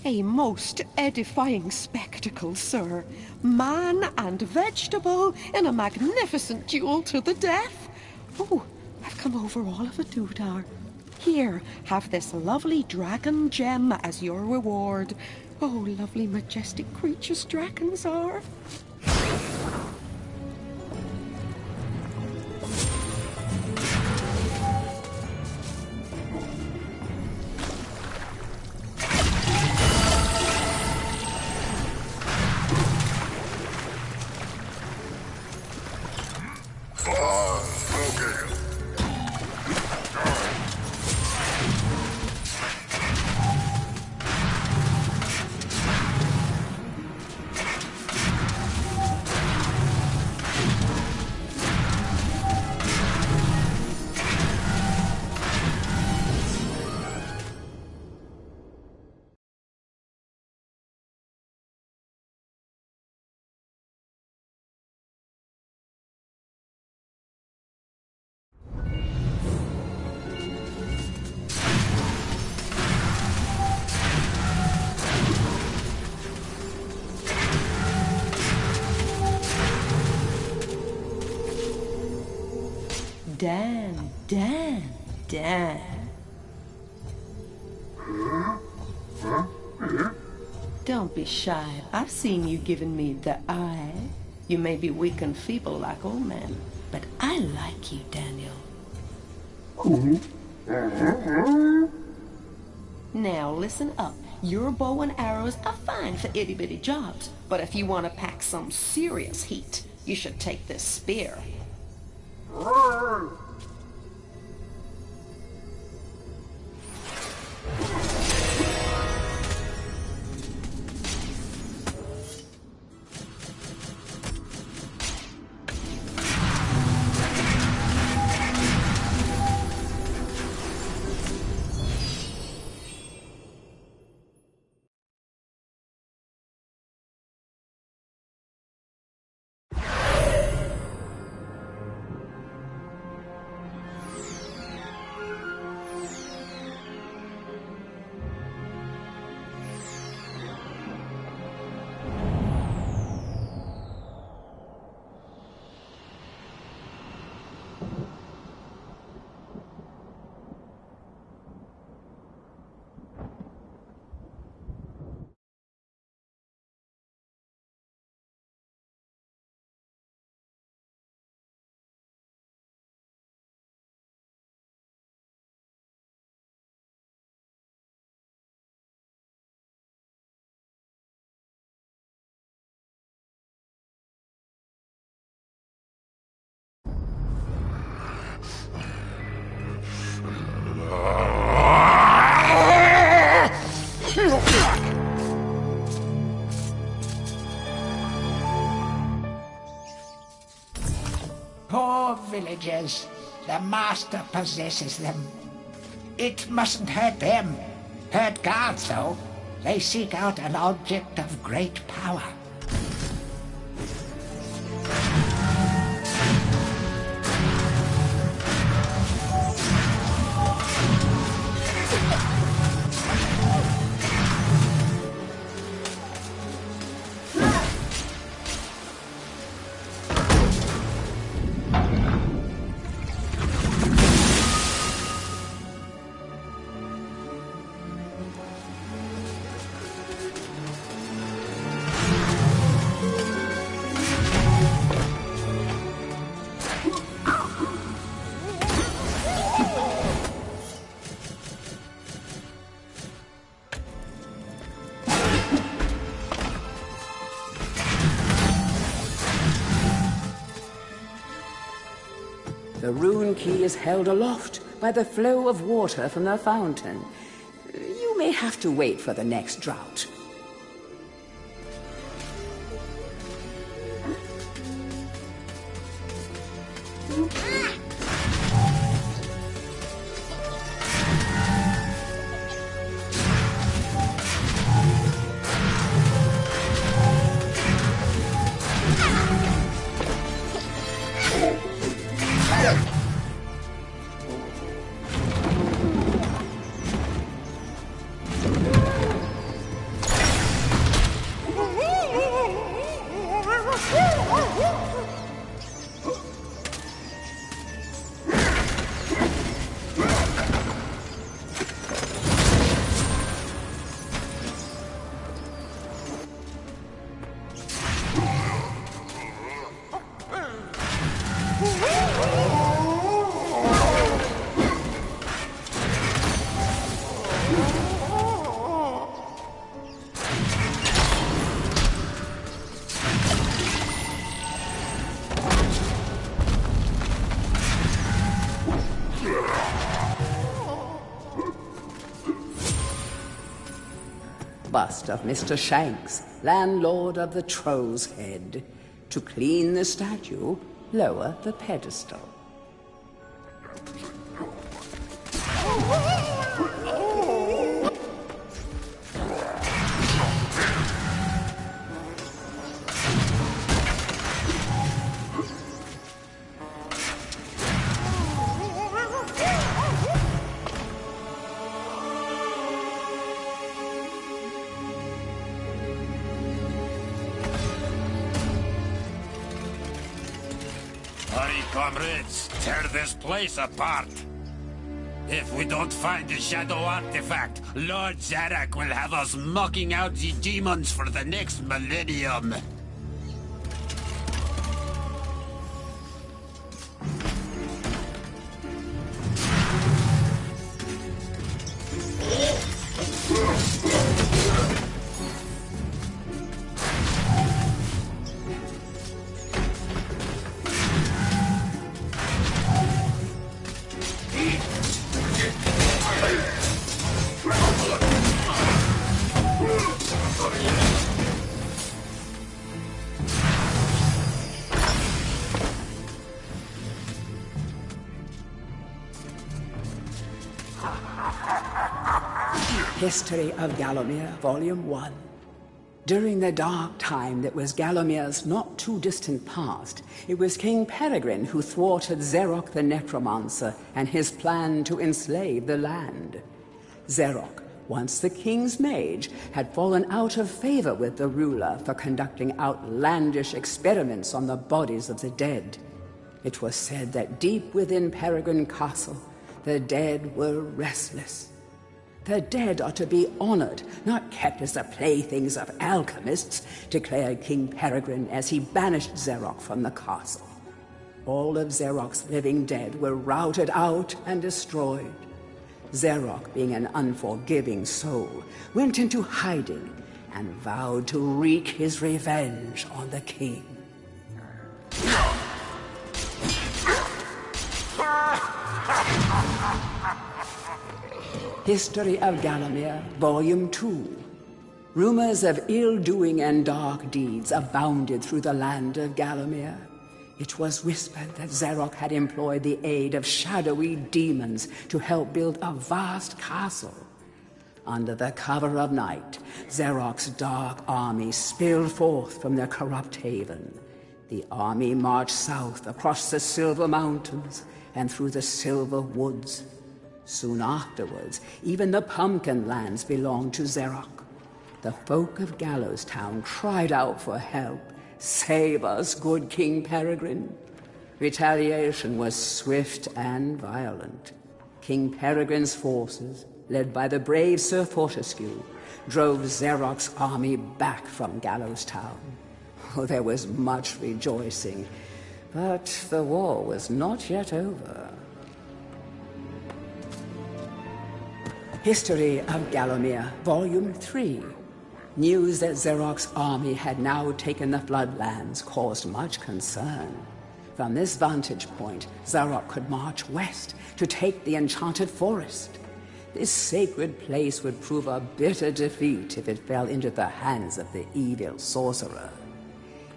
E: A most edifying spectacle, sir. Man and vegetable in a magnificent duel to the death. Oh, I've come over all of a doodah. Here, have this lovely dragon gem as your reward. Oh, lovely, majestic creatures dragons are. Dan. Don't be shy. I've seen you giving me the eye. You may be weak and feeble like old men, but I like you, Daniel. Now listen up. Your bow and arrows are fine for itty-bitty jobs, but if you want to pack some serious heat, you should take this spear.
B: Poor villagers. The master possesses them. It mustn't hurt them. Hurt guards, though. They seek out an object of great power.
A: The rune key is held aloft by the flow of water from the fountain. You may have to wait for the next drought. bust of Mr. Shanks, landlord of the Troll's Head. To clean the statue, lower the pedestal.
F: Hurry, comrades, tear this place apart. If we don't find the shadow artifact, Lord Zarek will have us mocking out the demons for the next millennium.
A: History of Gallowmere, Volume 1. During the dark time that was Gallomere's not too distant past, it was King Peregrine who thwarted Zarok the Necromancer and his plan to enslave the land. Zarok, once the king's mage, had fallen out of favor with the ruler for conducting outlandish experiments on the bodies of the dead. It was said that deep within Peregrine Castle, the dead were restless. The dead are to be honored, not kept as the playthings of alchemists, declared King Peregrine as he banished Zarok from the castle. All of Zarok's living dead were routed out and destroyed. Zarok, being an unforgiving soul, went into hiding and vowed to wreak his revenge on the king. History of Gallowmere, Volume 2. Rumors of ill-doing and dark deeds abounded through the land of Gallowmere. It was whispered that Zarok had employed the aid of shadowy demons to help build a vast castle. Under the cover of night, Zarok's dark army spilled forth from their corrupt haven. The army marched south across the Silver Mountains and through the Silver Woods. Soon afterwards, even the Pumpkin Lands belonged to Zarok. The folk of Gallows Town cried out for help. "Save us, good King Peregrine." Retaliation was swift and violent. King Peregrine's forces, led by the brave Sir Fortescue, drove Zarok's army back from Gallows Town. Oh, there was much rejoicing, but the war was not yet over. History of Gallowmere, Volume 3. News that Zarok's army had now taken the Floodlands caused much concern. From this vantage point, Zarok could march west to take the Enchanted Forest. This sacred place would prove a bitter defeat if it fell into the hands of the evil sorcerer.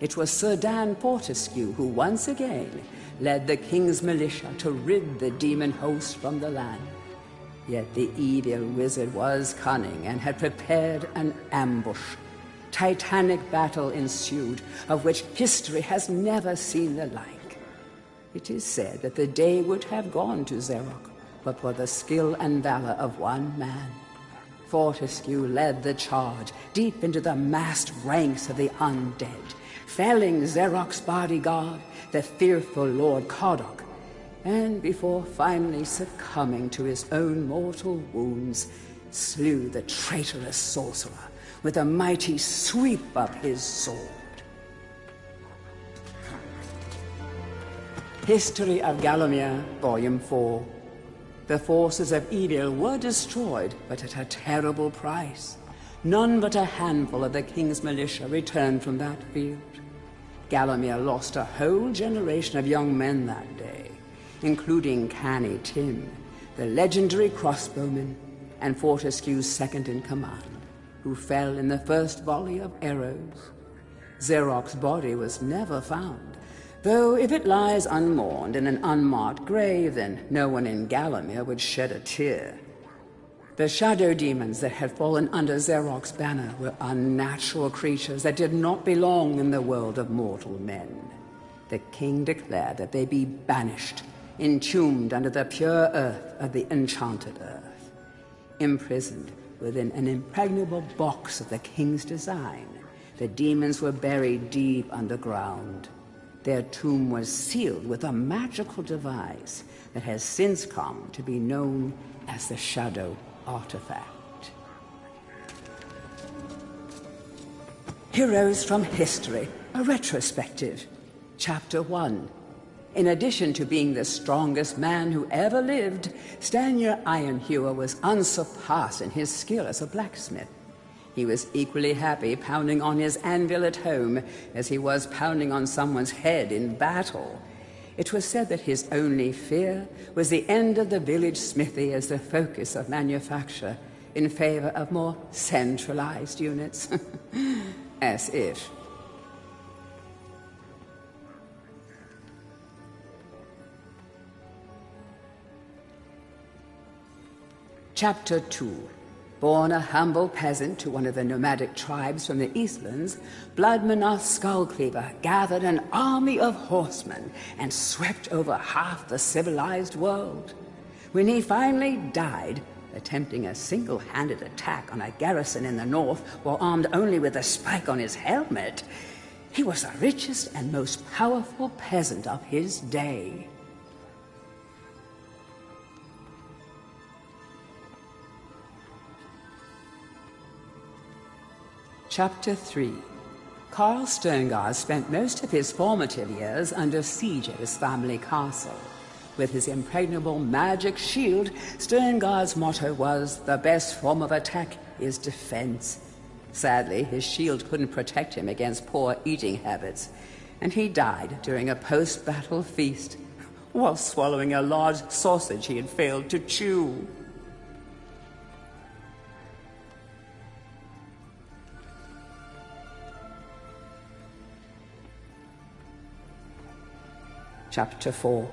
A: It was Sir Dan Fortescue who once again led the king's militia to rid the demon host from the land. Yet the evil wizard was cunning and had prepared an ambush. Titanic battle ensued, of which history has never seen the like. It is said that the day would have gone to Zarok, but for the skill and valor of one man. Fortescue led the charge deep into the massed ranks of the undead, felling Zarok's bodyguard, the fearful Lord Cardok, and before finally succumbing to his own mortal wounds, slew the traitorous sorcerer with a mighty sweep of his sword. History of Gallowmere, Volume 4. The forces of evil were destroyed, but at a terrible price. None but a handful of the king's militia returned from that field. Gallowmere lost a whole generation of young men that day, including Canny Tim, the legendary crossbowman, and Fortescue's second-in-command. who fell in the first volley of arrows. Zarok's body was never found, though if it lies unmourned in an unmarked grave, then no one in Gallowmere would shed a tear. The shadow demons that had fallen under Zarok's banner were unnatural creatures that did not belong in the world of mortal men. The king declared that they be banished, entombed under the pure earth of the enchanted earth. Imprisoned within an impregnable box of the king's design, the demons were buried deep underground. Their tomb was sealed with a magical device that has since come to be known as the Shadow Artifact. Heroes from History, a retrospective. Chapter 1. In addition to being the strongest man who ever lived, Stanier Ironhewer was unsurpassed in his skill as a blacksmith. He was equally happy pounding on his anvil at home as he was pounding on someone's head in battle. It was said that his only fear was the end of the village smithy as the focus of manufacture in favor of more centralized units. As if. Chapter 2. Born a humble peasant to one of the nomadic tribes from the Eastlands, Bloodmanoth Skullcleaver gathered an army of horsemen and swept over half the civilized world. When he finally died, attempting a single-handed attack on a garrison in the north while armed only with a spike on his helmet, he was the richest and most powerful peasant of his day. Chapter 3. Carl Sterngard spent most of his formative years under siege at his family castle. With his impregnable magic shield, Sterngard's motto was, "The best form of attack is defense." Sadly, his shield couldn't protect him against poor eating habits, and he died during a post-battle feast while swallowing a large sausage he had failed to chew. Chapter 4.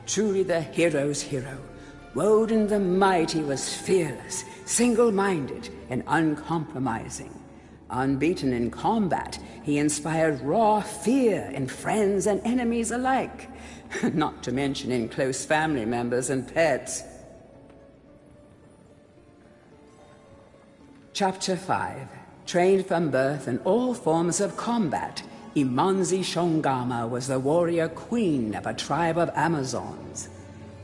A: Truly the hero's hero. Woden the Mighty was fearless, single-minded, and uncompromising. Unbeaten in combat, he inspired raw fear in friends and enemies alike, not to mention in close family members and pets. Chapter 5. Trained from birth in all forms of combat, Imanzi Shongama was the warrior queen of a tribe of Amazons.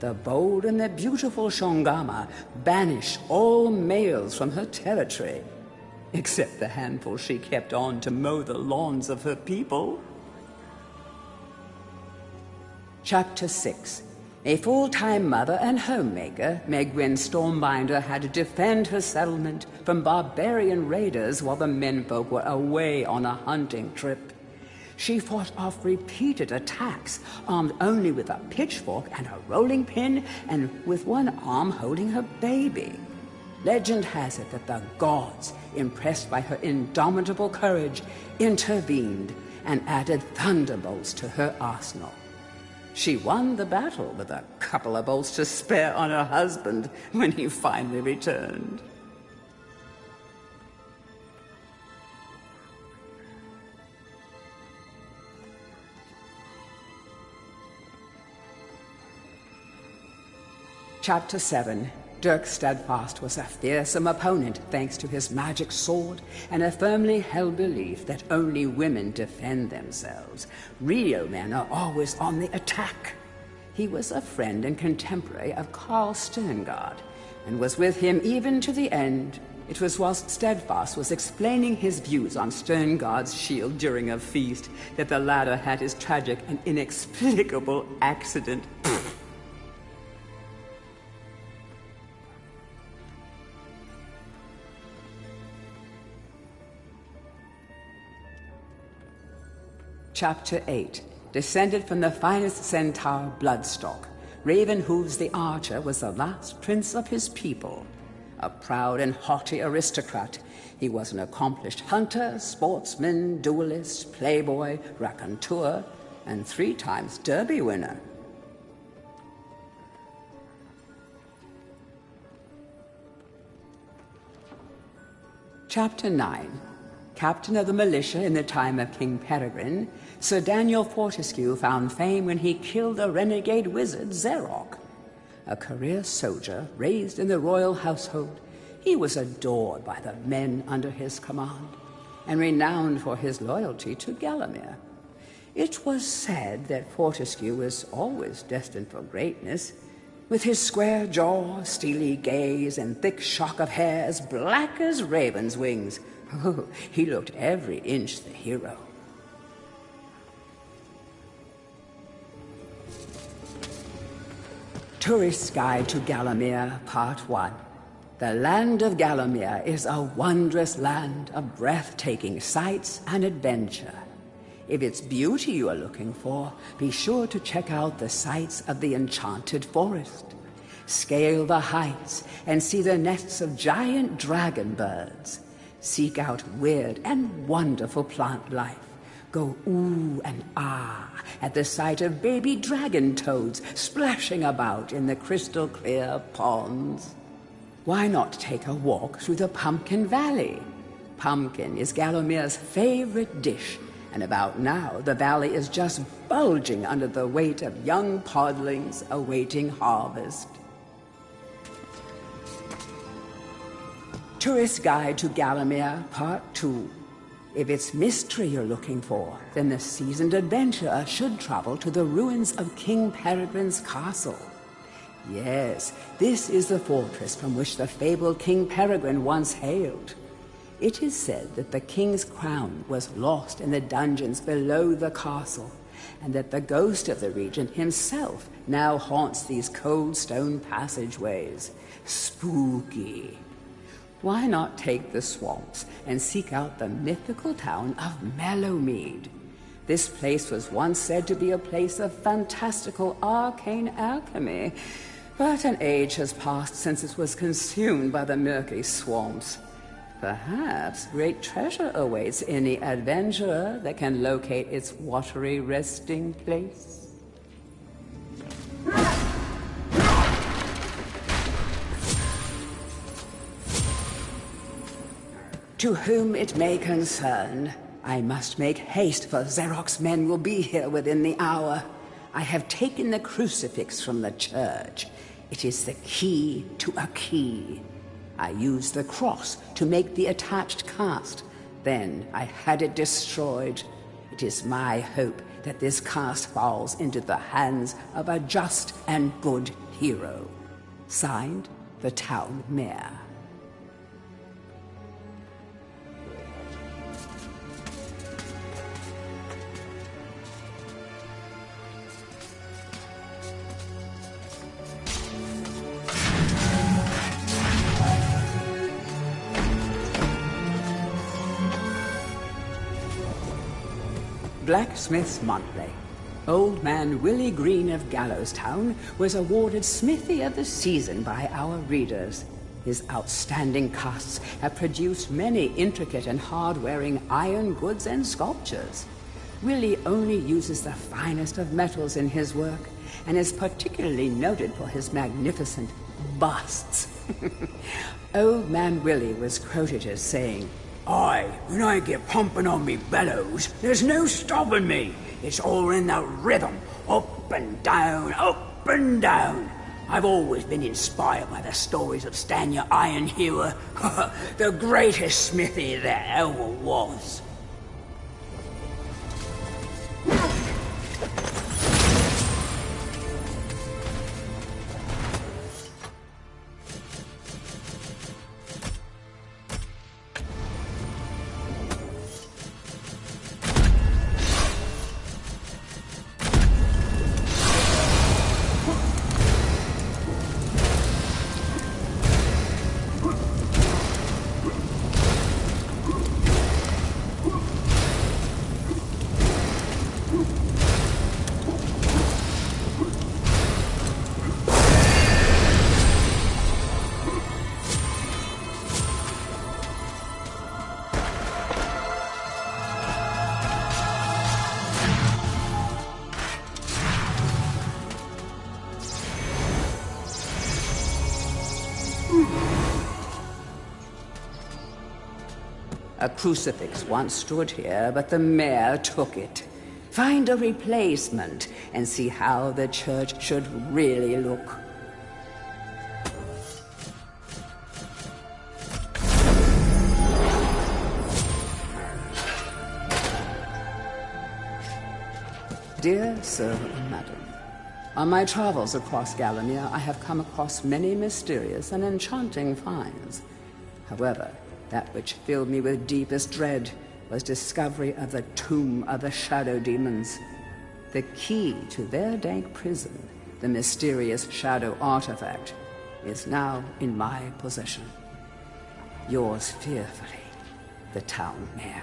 A: The bold and the beautiful Shongama banished all males from her territory, except the handful she kept on to mow the lawns of her people. Chapter 6. A full-time mother and homemaker, Megwin Stormbinder had to defend her settlement from barbarian raiders while the menfolk were away on a hunting trip. She fought off repeated attacks, armed only with a pitchfork and a rolling pin, and with one arm holding her baby. Legend has it that the gods, impressed by her indomitable courage, intervened and added thunderbolts to her arsenal. She won the battle with a couple of bolts to spare on her husband when he finally returned. Chapter 7. Dirk Steadfast was a fearsome opponent thanks to his magic sword and a firmly held belief that only women defend themselves. Real men are always on the attack. He was a friend and contemporary of Carl Sterngard and was with him even to the end. It was whilst Steadfast was explaining his views on Sterngard's shield during a feast that the latter had his tragic and inexplicable accident. Chapter 8. Descended from the finest centaur bloodstock, Ravenhooves the Archer was the last prince of his people. a proud and haughty aristocrat. He was an accomplished hunter, sportsman, duelist, playboy, raconteur, and 3 times Derby winner. Chapter 9. Captain of the militia in the time of King Peregrine, Sir Daniel Fortescue found fame when he killed the renegade wizard Zarok. A career soldier raised in the royal household, he was adored by the men under his command, and renowned for his loyalty to Gallowmere. It was said that Fortescue was always destined for greatness. With his square jaw, steely gaze, and thick shock of hair as black as raven's wings, oh, he looked every inch the hero. Tourist's Guide to Gallowmere, Part 1. The land of Gallowmere is a wondrous land of breathtaking sights and adventure. If it's beauty you are looking for, be sure to check out the sights of the enchanted forest. Scale the heights and see the nests of giant dragon birds. Seek out weird and wonderful plant life. Go ooh and ah at the sight of baby dragon toads splashing about in the crystal clear ponds. Why not take a walk through the Pumpkin Valley? Pumpkin is Gallowmere's favorite dish, and about now the valley is just bulging under the weight of young podlings awaiting harvest. Tourist Guide to Gallowmere, Part 2. If it's mystery you're looking for, then the seasoned adventurer should travel to the ruins of King Peregrine's castle. Yes, this is the fortress from which the fabled King Peregrine once hailed. It is said that the king's crown was lost in the dungeons below the castle, and that the ghost of the regent himself now haunts these cold stone passageways. Spooky. Why not take the swamps and seek out the mythical town of Mellowmead? This place was once said to be a place of fantastical arcane alchemy, but an age has passed since it was consumed by the murky swamps. Perhaps great treasure awaits any adventurer that can locate its watery resting place. To whom it may concern, I must make haste, for Zarok's men will be here within the hour. I have taken the crucifix from the church. It is the key to a key. I used the cross to make the attached cast. Then I had it destroyed. It is my hope that this cast falls into the hands of a just and good hero. Signed, the town mayor. Blacksmith's Monthly. Old man Willie Green of Gallowstown was awarded Smithy of the Season by our readers. His outstanding casts have produced many intricate and hard-wearing iron goods and sculptures. Willie only uses the finest of metals in his work, and is particularly noted for his magnificent busts. Old man Willie was quoted as saying, "Aye, when I get pumping on me bellows, there's no stopping me. It's all in the rhythm, up and down, up and down. I've always been inspired by the stories of Stanya Ironhewer, the greatest smithy there ever was." A crucifix once stood here, but the mayor took it. Find a replacement and see how the church should really look. Dear Sir and Madam, on my travels across Gallowmere, I have come across many mysterious and enchanting finds. However, that which filled me with deepest dread was discovery of the tomb of the shadow demons. The key to their dank prison, the mysterious shadow artifact, is now in my possession. Yours fearfully, the town mayor.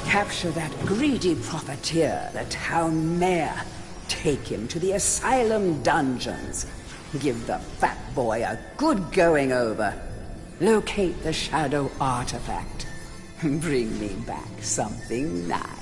A: Capture that greedy profiteer, the town mayor. Take him to the asylum dungeons. Give the fat boy a good going over. Locate the shadow artifact. Bring me back something nice.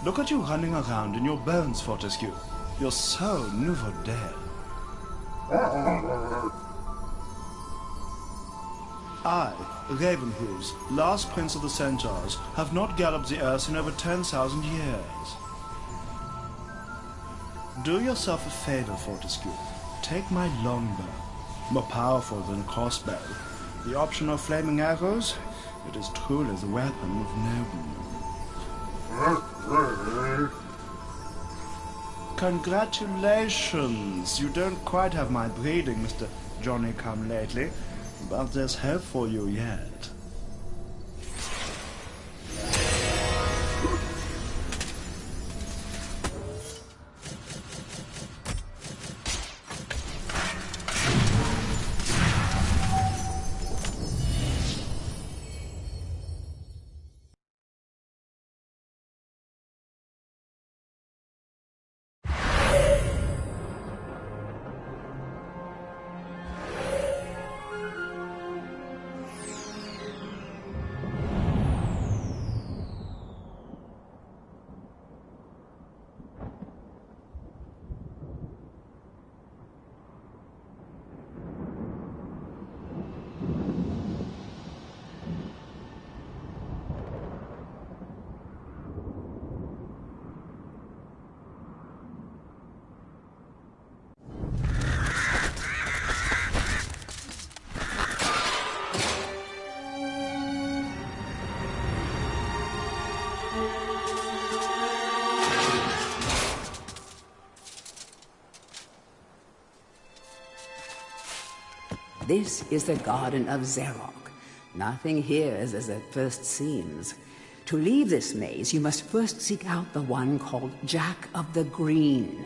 G: Look at you running around in your bones, Fortescue. You're so nouveau dead. I, Ravenhooves, last prince of the Centaurs, have not galloped the earth in over 10,000 years. Do yourself a favor, Fortescue. Take my longbow, more powerful than a crossbow. The option of flaming arrows, it is truly the weapon of noblemen. Congratulations! You don't quite have my breeding, Mr. Johnny-come-lately, but there's hope for you yet.
A: This is the Garden of Zarok. Nothing here is as it first seems. To leave this maze, you must first seek out the one called Jack of the Green.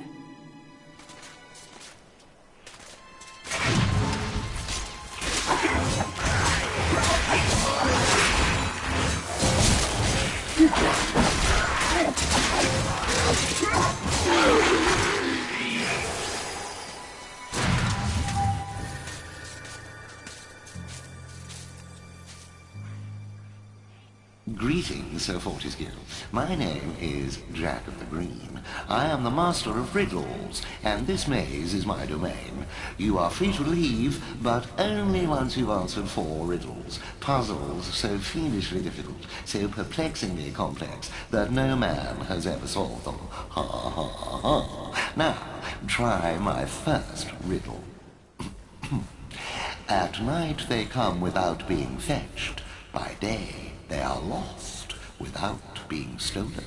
H: Greetings, Sir Fortescue. My name is Jack of the Green. I am the master of riddles, and this maze is my domain. You are free to leave, but only once you've answered 4 riddles. Puzzles so fiendishly difficult, so perplexingly complex, that no man has ever solved them. Ha ha ha. Now, try my first riddle. At night they come without being fetched. By day they are lost without being stolen.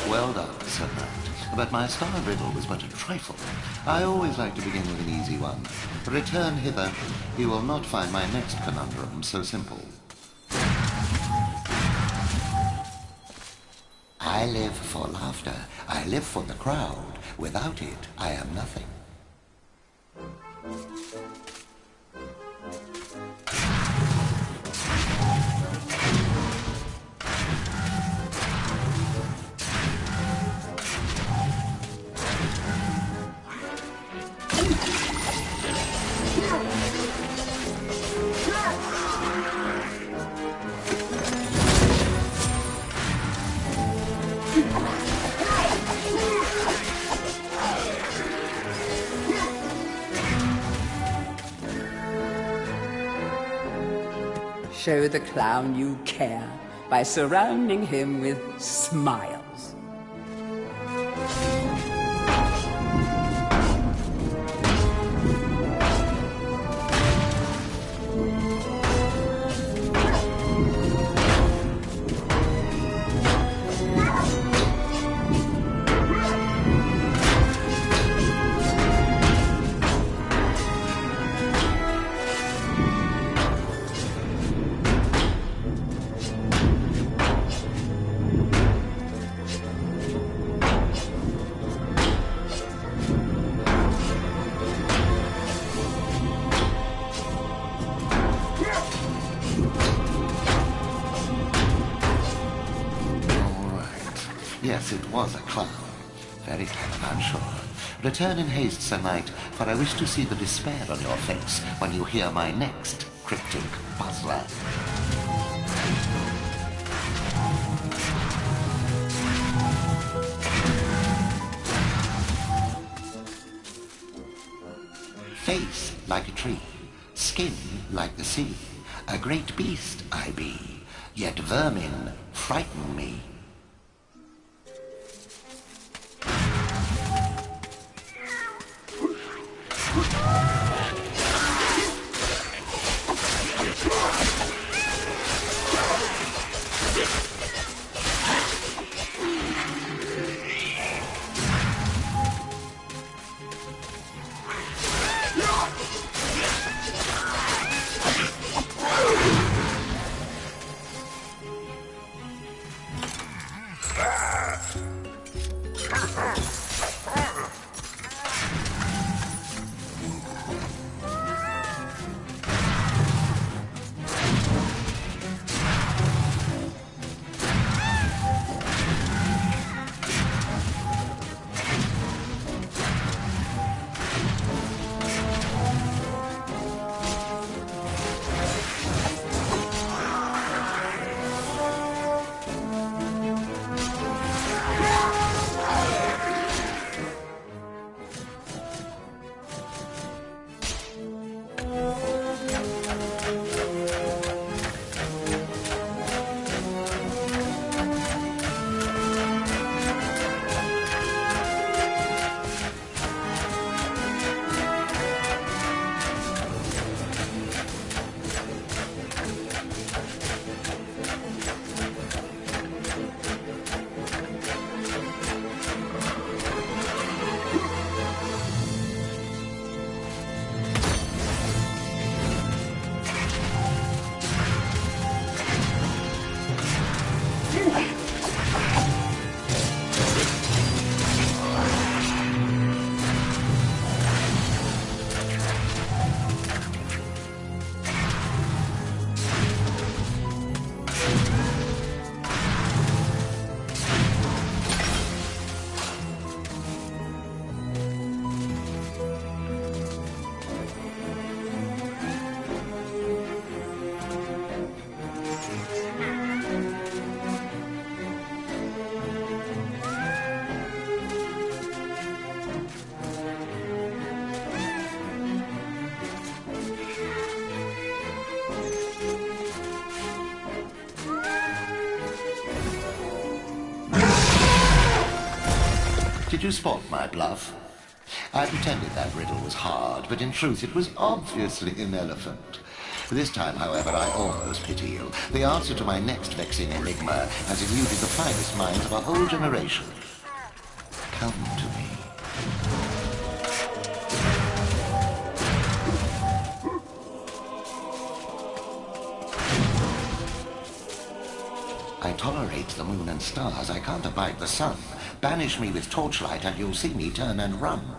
H: Well done, Sir Knight. But my star riddle was but a trifle. I always like to begin with an easy one. Return hither. You will not find my next conundrum so simple. I live for laughter. I live for the crowd. Without it, I am nothing.
A: Show the clown you care by surrounding him with smiles.
H: Yes, it was a clown. Very clever, I'm sure. Return in haste, Sir Knight, for I wish to see the despair on your face when you hear my next cryptic puzzler. Face like a tree, skin like the sea. A great beast I be, yet vermin frighten me. Did you spot my bluff? I pretended that riddle was hard, but in truth it was obviously an elephant. This time, however, I almost pity you. The answer to my next vexing enigma has eluded the finest minds of a whole generation. Come to me. I tolerate the moon and stars. I can't abide the sun. Banish me with torchlight and you'll see me turn and run.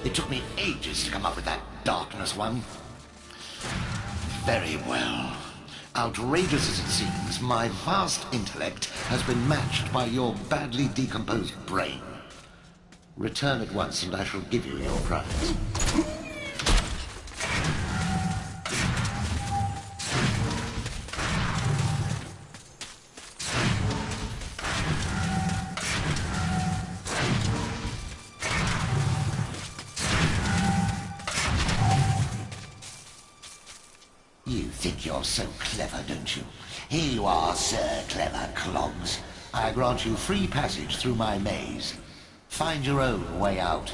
H: It took me ages to come up with that darkness one. Very well. Outrageous as it seems, my vast intellect has been matched by your badly decomposed brain. Return at once and I shall give you your prize. You think you're so clever, don't you? Here you are, Sir Clever Clogs. I grant you free passage through my maze. Find your own way out.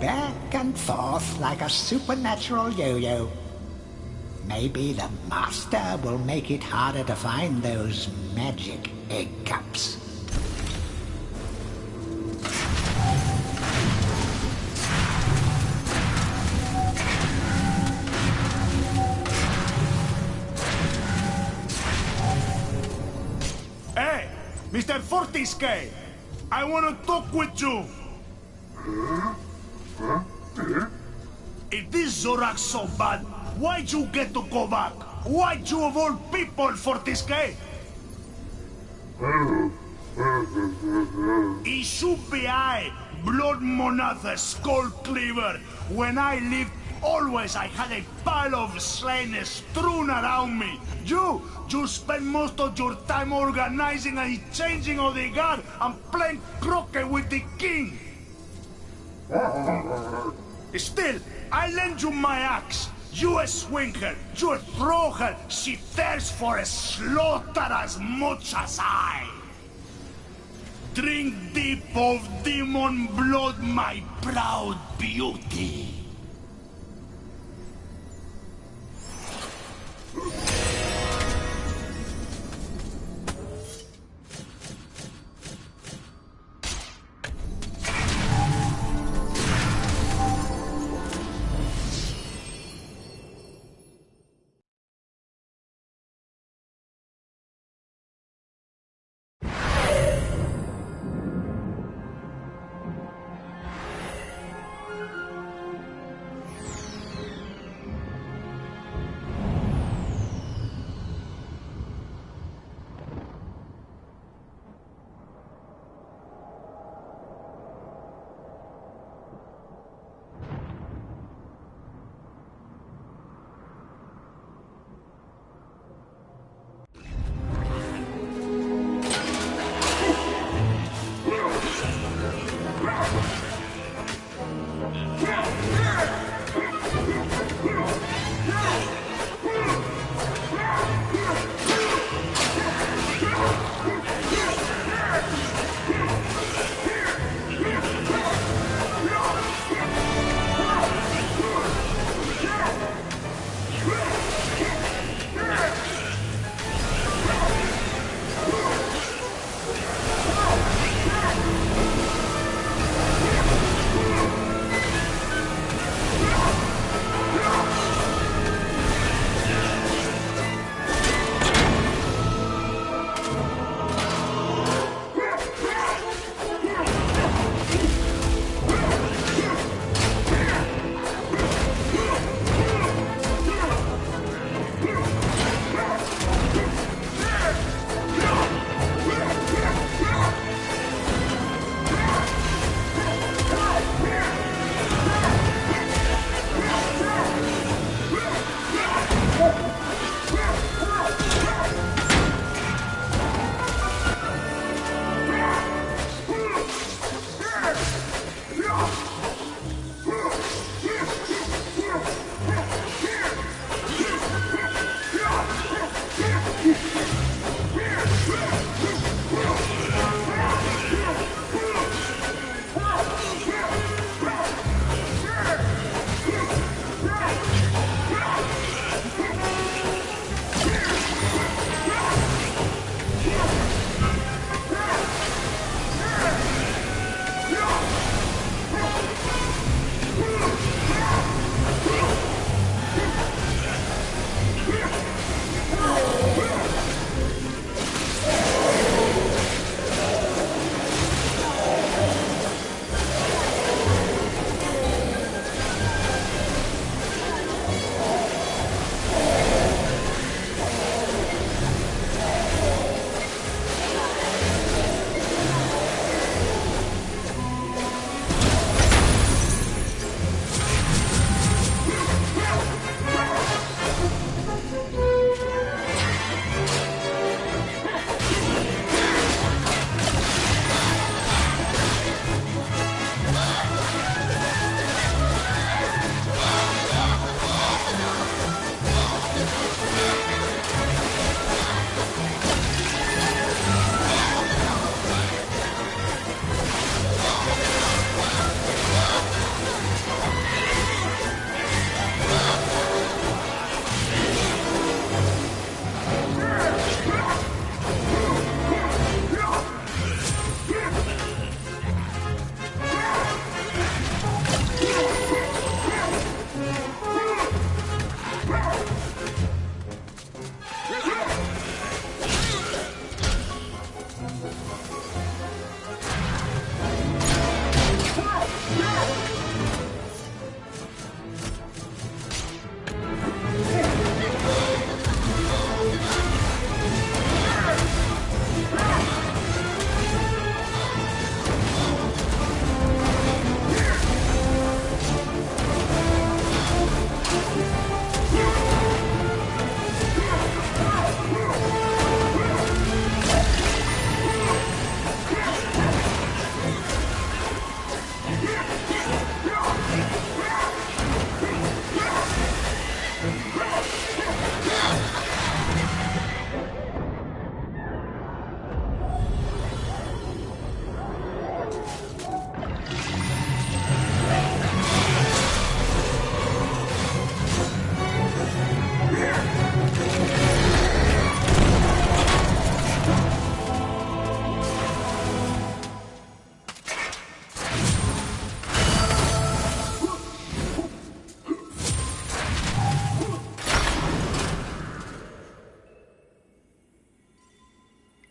B: back and forth like a supernatural yo-yo. Maybe the Master will make it harder to find those magic egg cups.
D: Hey, Mr. Fortescue, I want to talk with you. If this Zorak's so bad, why'd you get to go back? Why'd you of all people, Fortescue? It should be I, Blood Monatha, Skull Cleaver. When I lived, always I had a pile of slain strewn around me. You spend most of your time organizing and changing of the guard and playing croquet with the king. Still, I lend you my axe. You swing her, you throw her. She thirsts for a slaughter as much as I. Drink deep of demon blood, my proud beauty.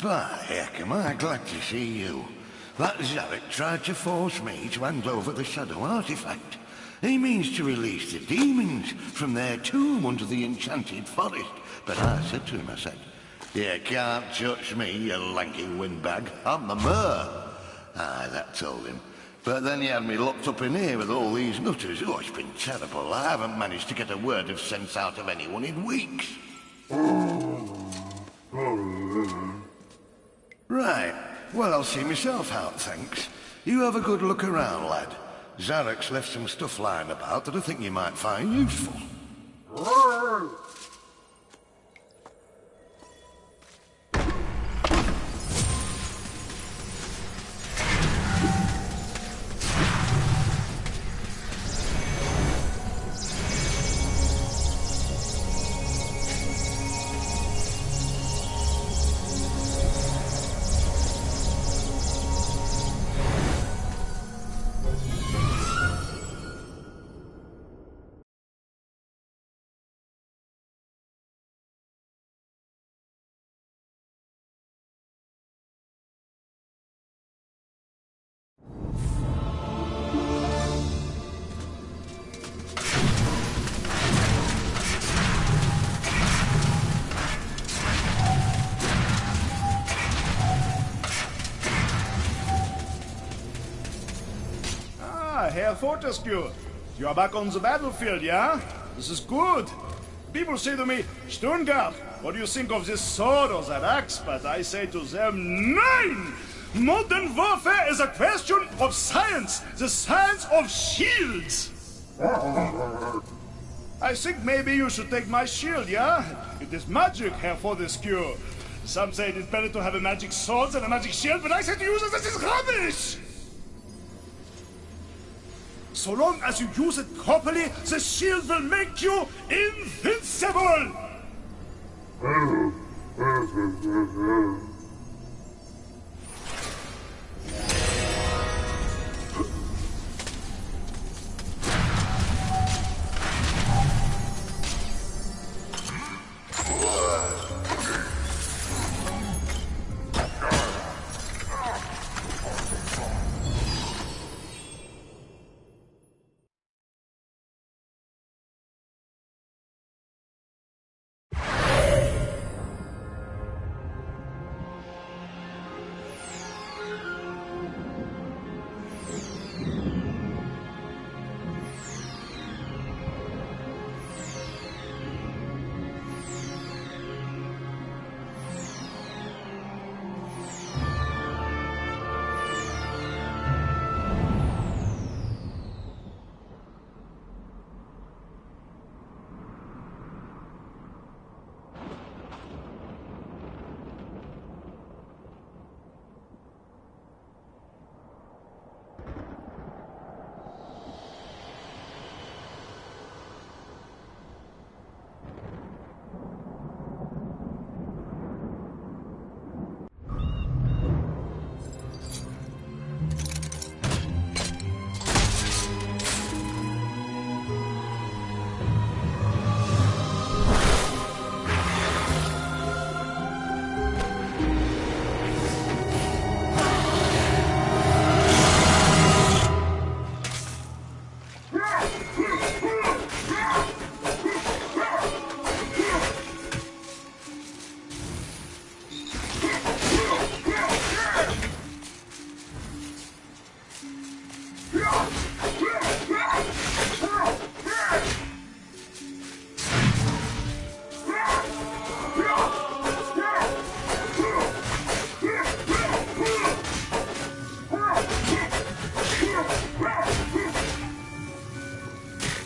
H: By heck, am I glad to see you. That Zarek tried to force me to hand over the Shadow Artifact. He means to release the demons from their tomb under the enchanted forest. But I said to him, I said, "You can't touch me, you lanky windbag. I'm the Mer." Aye, that told him. But then he had me locked up in here with all these nutters. Oh, it's been terrible. I haven't managed to get a word of sense out of anyone in weeks. Right. Well, I'll see myself out, thanks. You have a good look around, lad. Zarek's left some stuff lying about that I think you might find useful.
D: Herr Fortescue, you are back on the battlefield, yeah? This is good. People say to me, "Stungard, what do you think of this sword or that axe?" But I say to them, "Nein! Modern warfare is a question of science, the science of shields." I think maybe you should take my shield, yeah? It is magic, Herr Fortescue. Some say it is better to have a magic sword than a magic shield, but I say to you that this is rubbish! So long as you use it properly, the shield will make you invincible!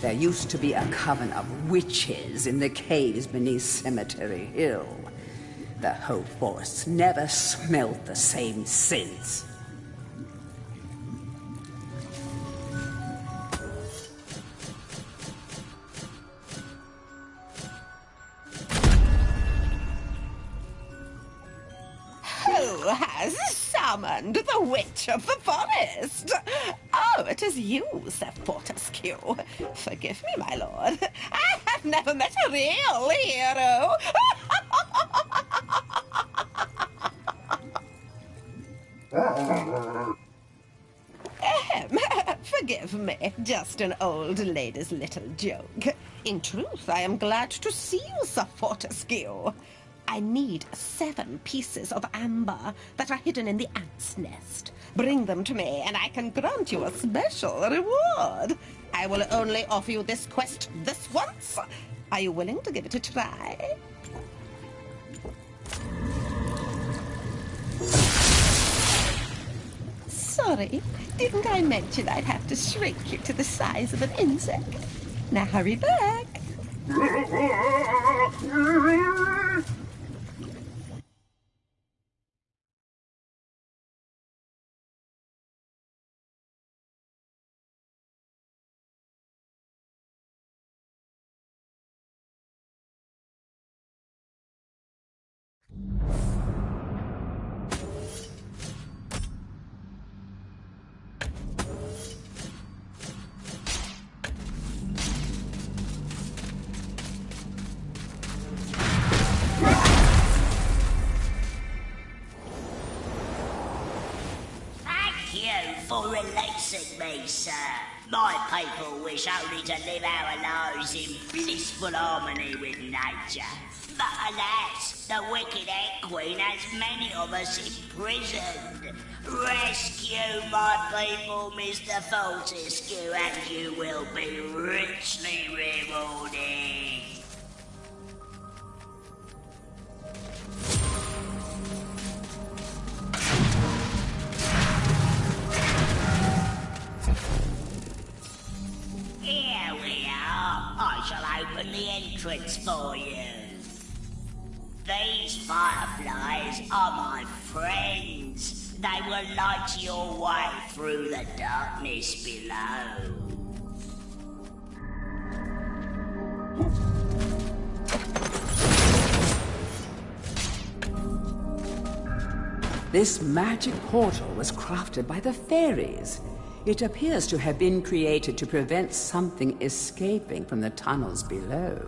A: There used to be a coven of witches in the caves beneath Cemetery Hill. The whole forest never smelt the same since.
E: Who has summoned the Witch of the Forest? Oh, it is you, Sir Fortescue. Forgive me, my lord. I have never met a real hero. Forgive me, just an old lady's little joke. In truth, I am glad to see you, Sir Fortescue. I need 7 pieces of amber that are hidden in the ant's nest. Bring them to me, and I can grant you a special reward. I will only offer you this quest this once. Are you willing to give it a try? Sorry, didn't I mention I'd have to shrink you to the size of an insect? Now hurry back.
I: For releasing me, sir. My people wish only to live our lives in blissful harmony with nature. But alas, the wicked Ant Queen has many of us imprisoned. Rescue my people, Mr. Fortescue, and you will be richly rewarded. Here we are. I shall open the entrance for you. These fireflies are my friends. They will light your way through the darkness below.
A: This magic portal was crafted by the fairies. It appears to have been created to prevent something escaping from the tunnels below.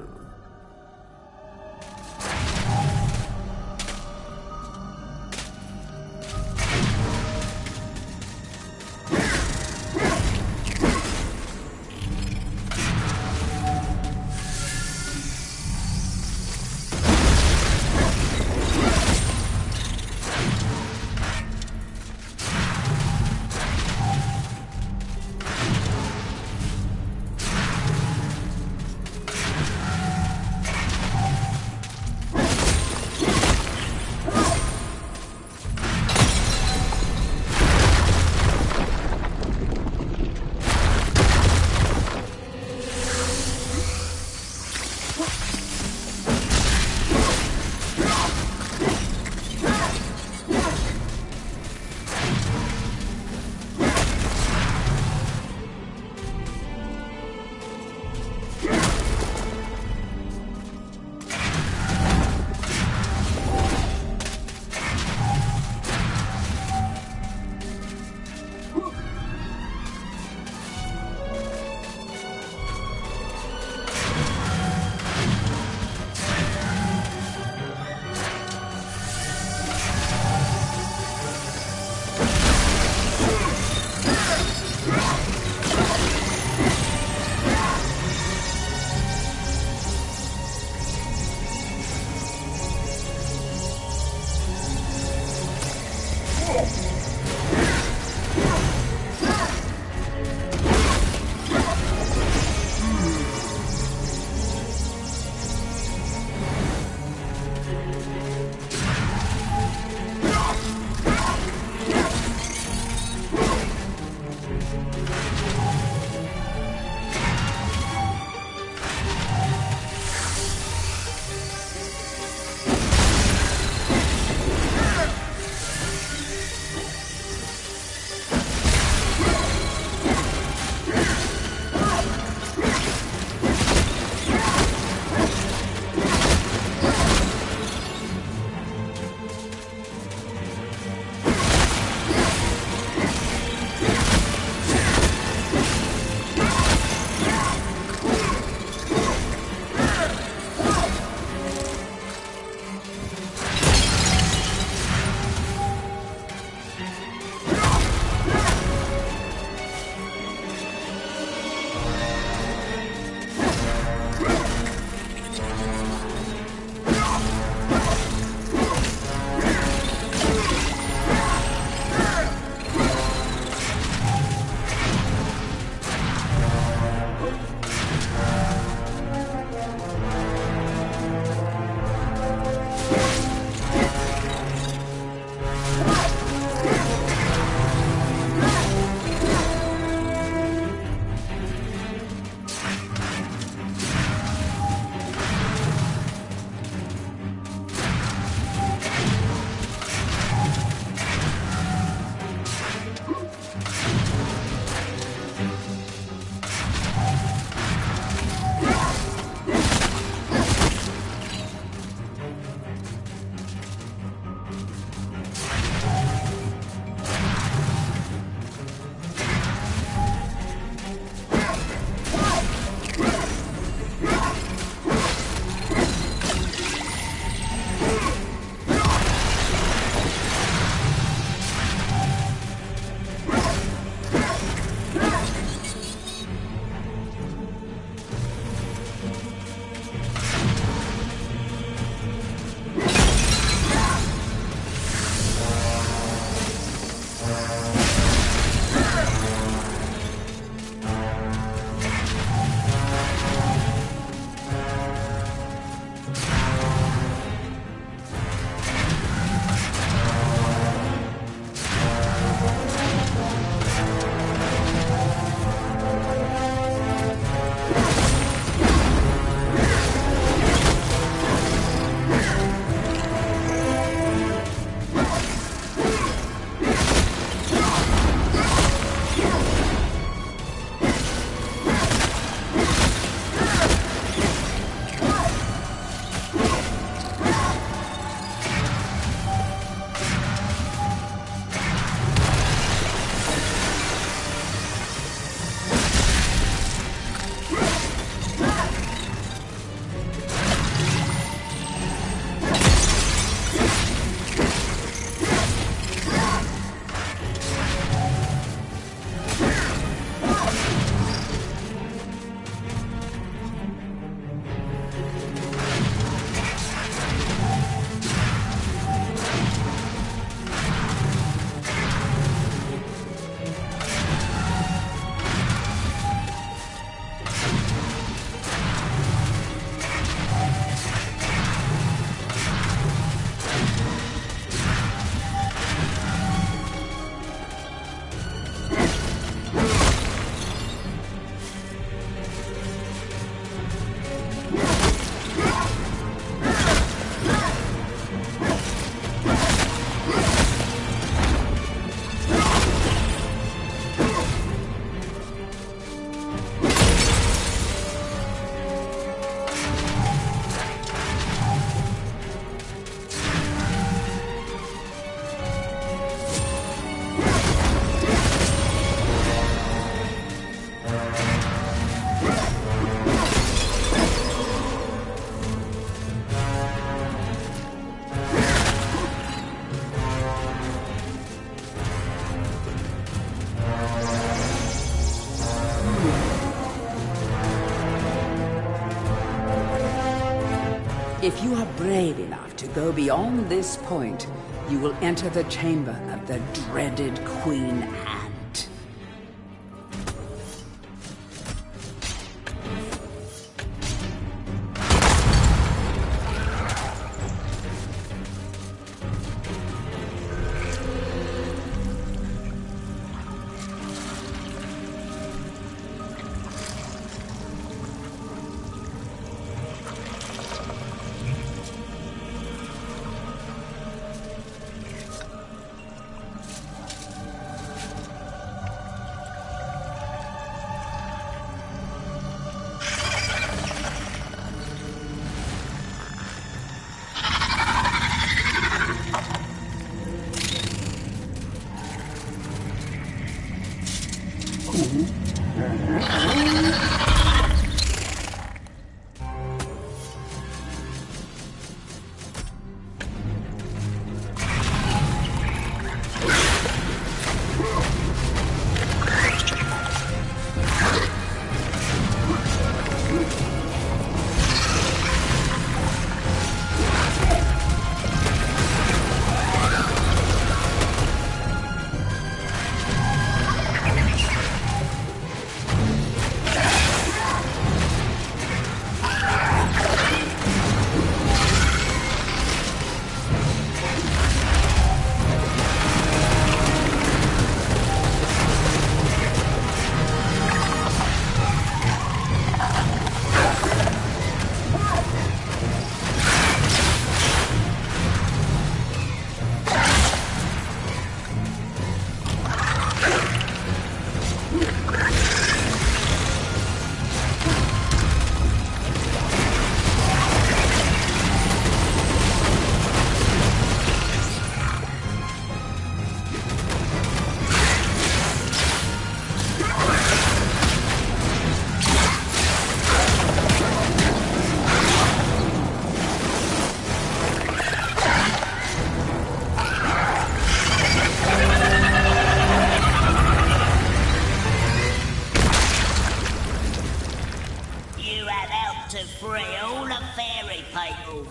A: If you are brave enough to go beyond this point, you will enter the chamber of the dreaded Queen Ant.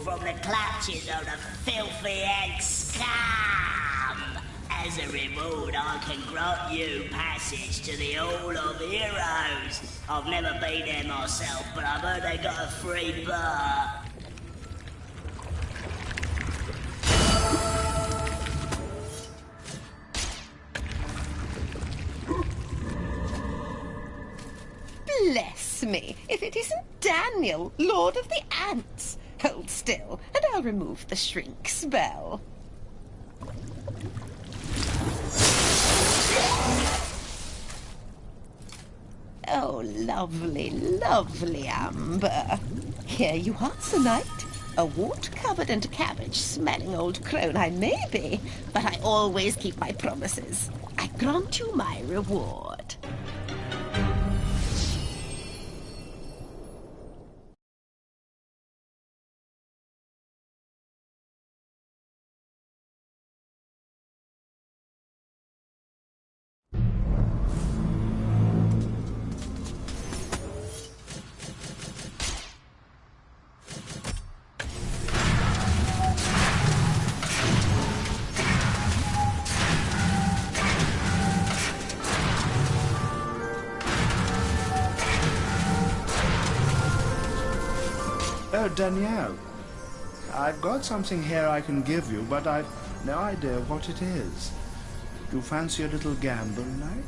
I: From the clutches of the filthy ant scum. As a reward, I can grant you passage to the Hall of Heroes. I've never been there myself, but I've heard they got a free bar.
E: Bless me, if it isn't Daniel, Lord of the Ants. Hold still, and I'll remove the shrink spell. Oh, lovely, lovely Amber. Here you are tonight. A wart-covered and cabbage-smelling old crone I may be, but I always keep my promises. I grant you my reward.
G: Oh, Danielle, I've got something here I can give you, but I've no idea what it is. Do you fancy a little gamble, like?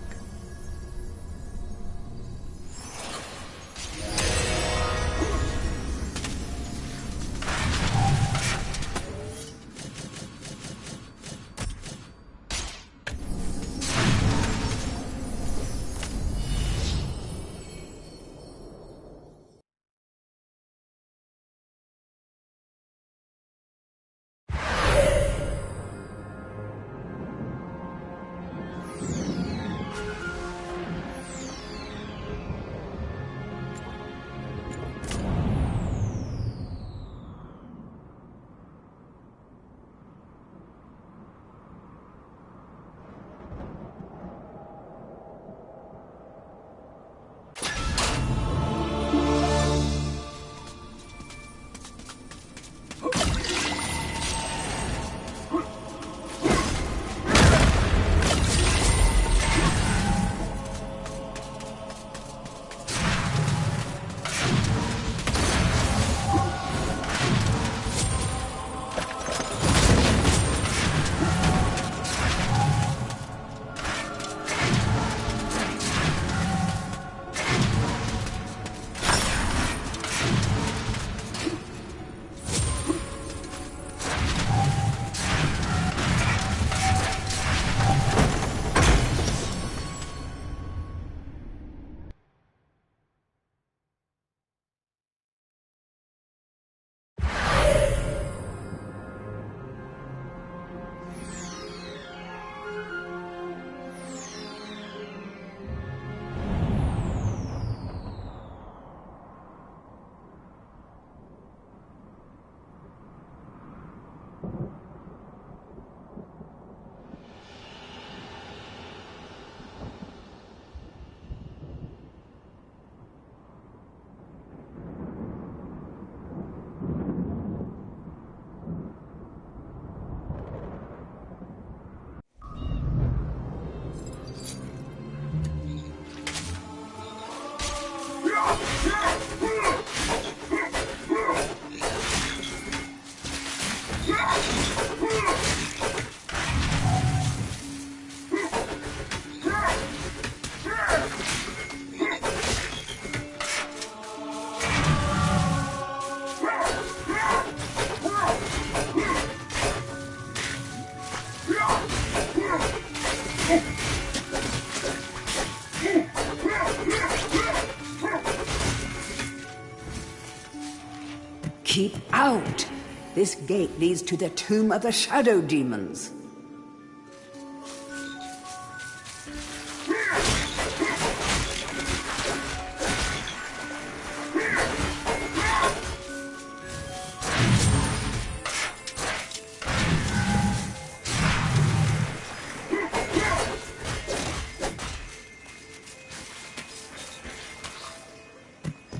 A: Keep out! This gate leads to the tomb of the shadow demons.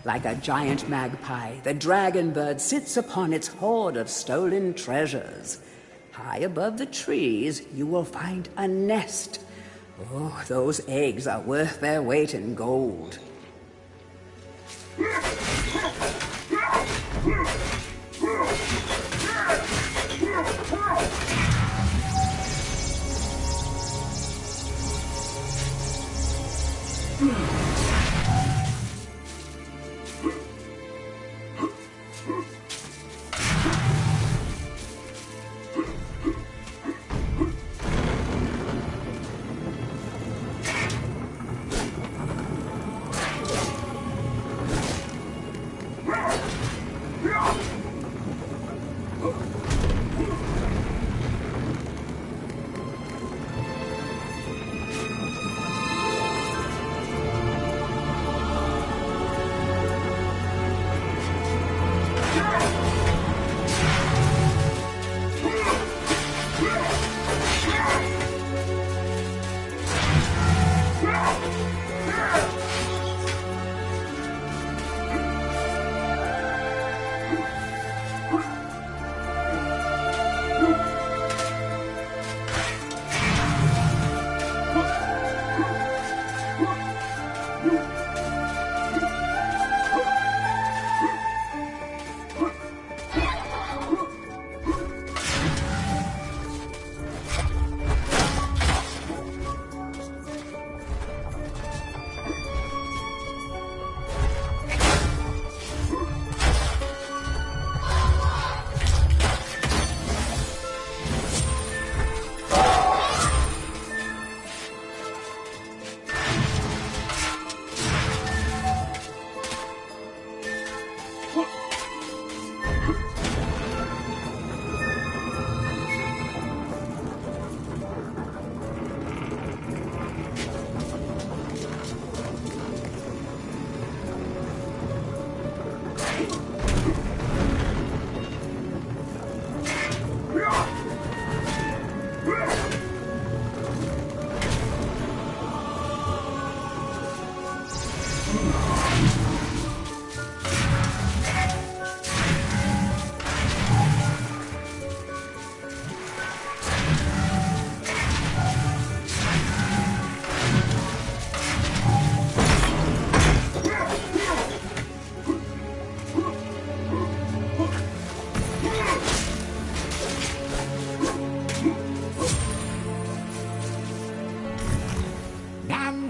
A: Like a giant magpie, the dragon bird sits upon its hoard of stolen treasures. High above the trees, you will find a nest. Oh, those eggs are worth their weight in gold.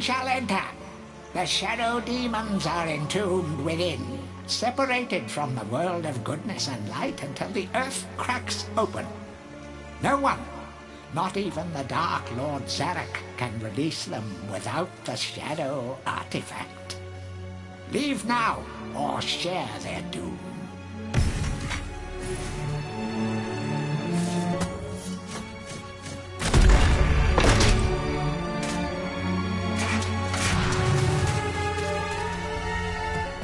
B: Shall enter. The shadow demons are entombed within, separated from the world of goodness and light until the earth cracks open. No one, not even the Dark Lord Zarek, can release them without the shadow artifact. Leave now, or share their doom.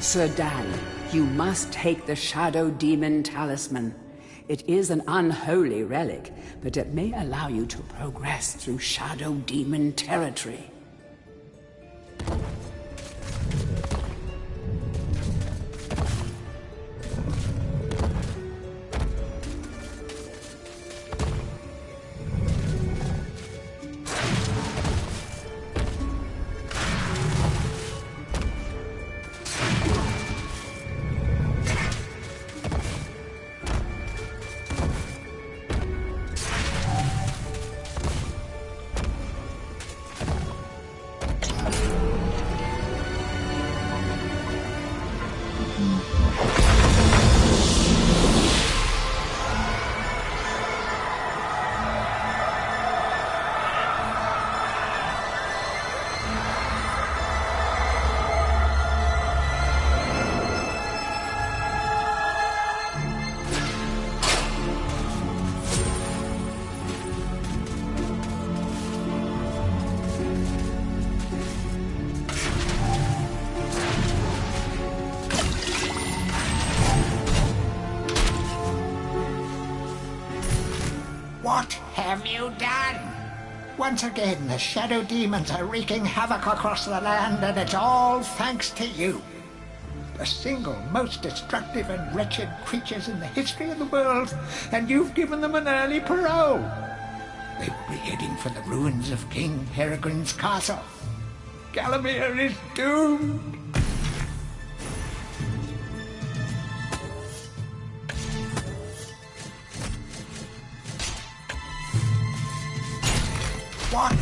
A: Sir Dan, you must take the Shadow Demon Talisman. It is an unholy relic, but it may allow you to progress through Shadow Demon territory.
B: have you done? Once again, the shadow demons are wreaking havoc across the land, and it's all thanks to you. The single most destructive and wretched creatures in the history of the world, and you've given them an early parole. They will be heading for the ruins of King Peregrine's castle. Galamir is doomed. What?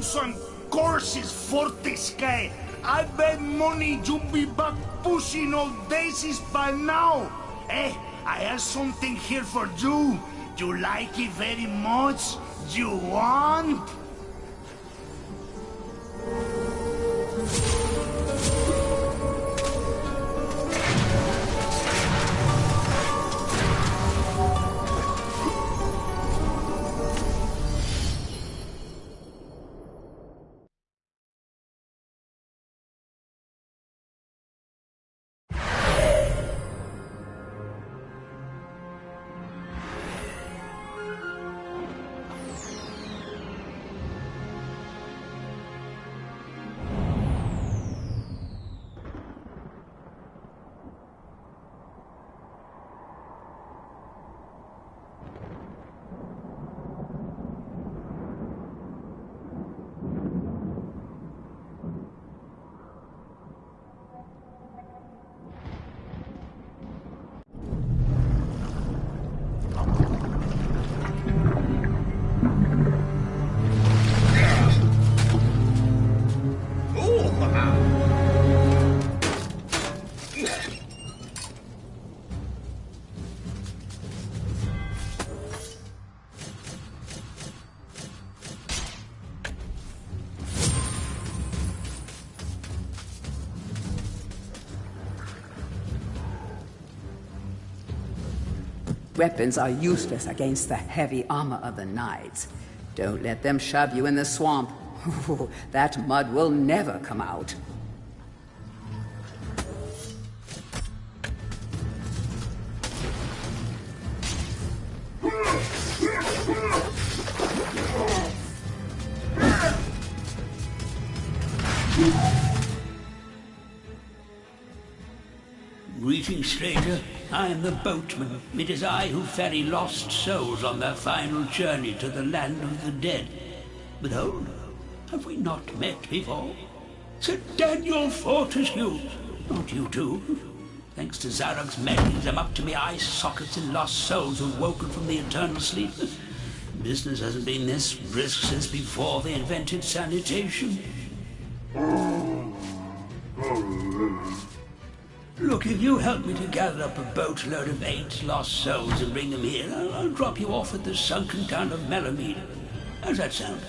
J: thousand courses, Fortescue. I bet money you be back pushing old daisies by now. Eh, I have something here for you. You like it very much? You want?
A: Weapons are useless against the heavy armor of the knights. Don't let them shove you in the swamp. That mud will never come out.
K: Greetings, stranger. I am the boatman. It is I who ferry lost souls on their final journey to the land of the dead. But hold, have we not met before? Sir Daniel Fortescue, not you too. Thanks to Zarok's medicines, I'm up to me eye sockets in lost souls who've woken from the eternal sleep. Business hasn't been this brisk since before they invented sanitation. Look, if you help me to gather up a boatload of 8 lost souls and bring them here, I'll drop you off at the sunken town of Melamede. How's that sound?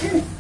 L: Ooh.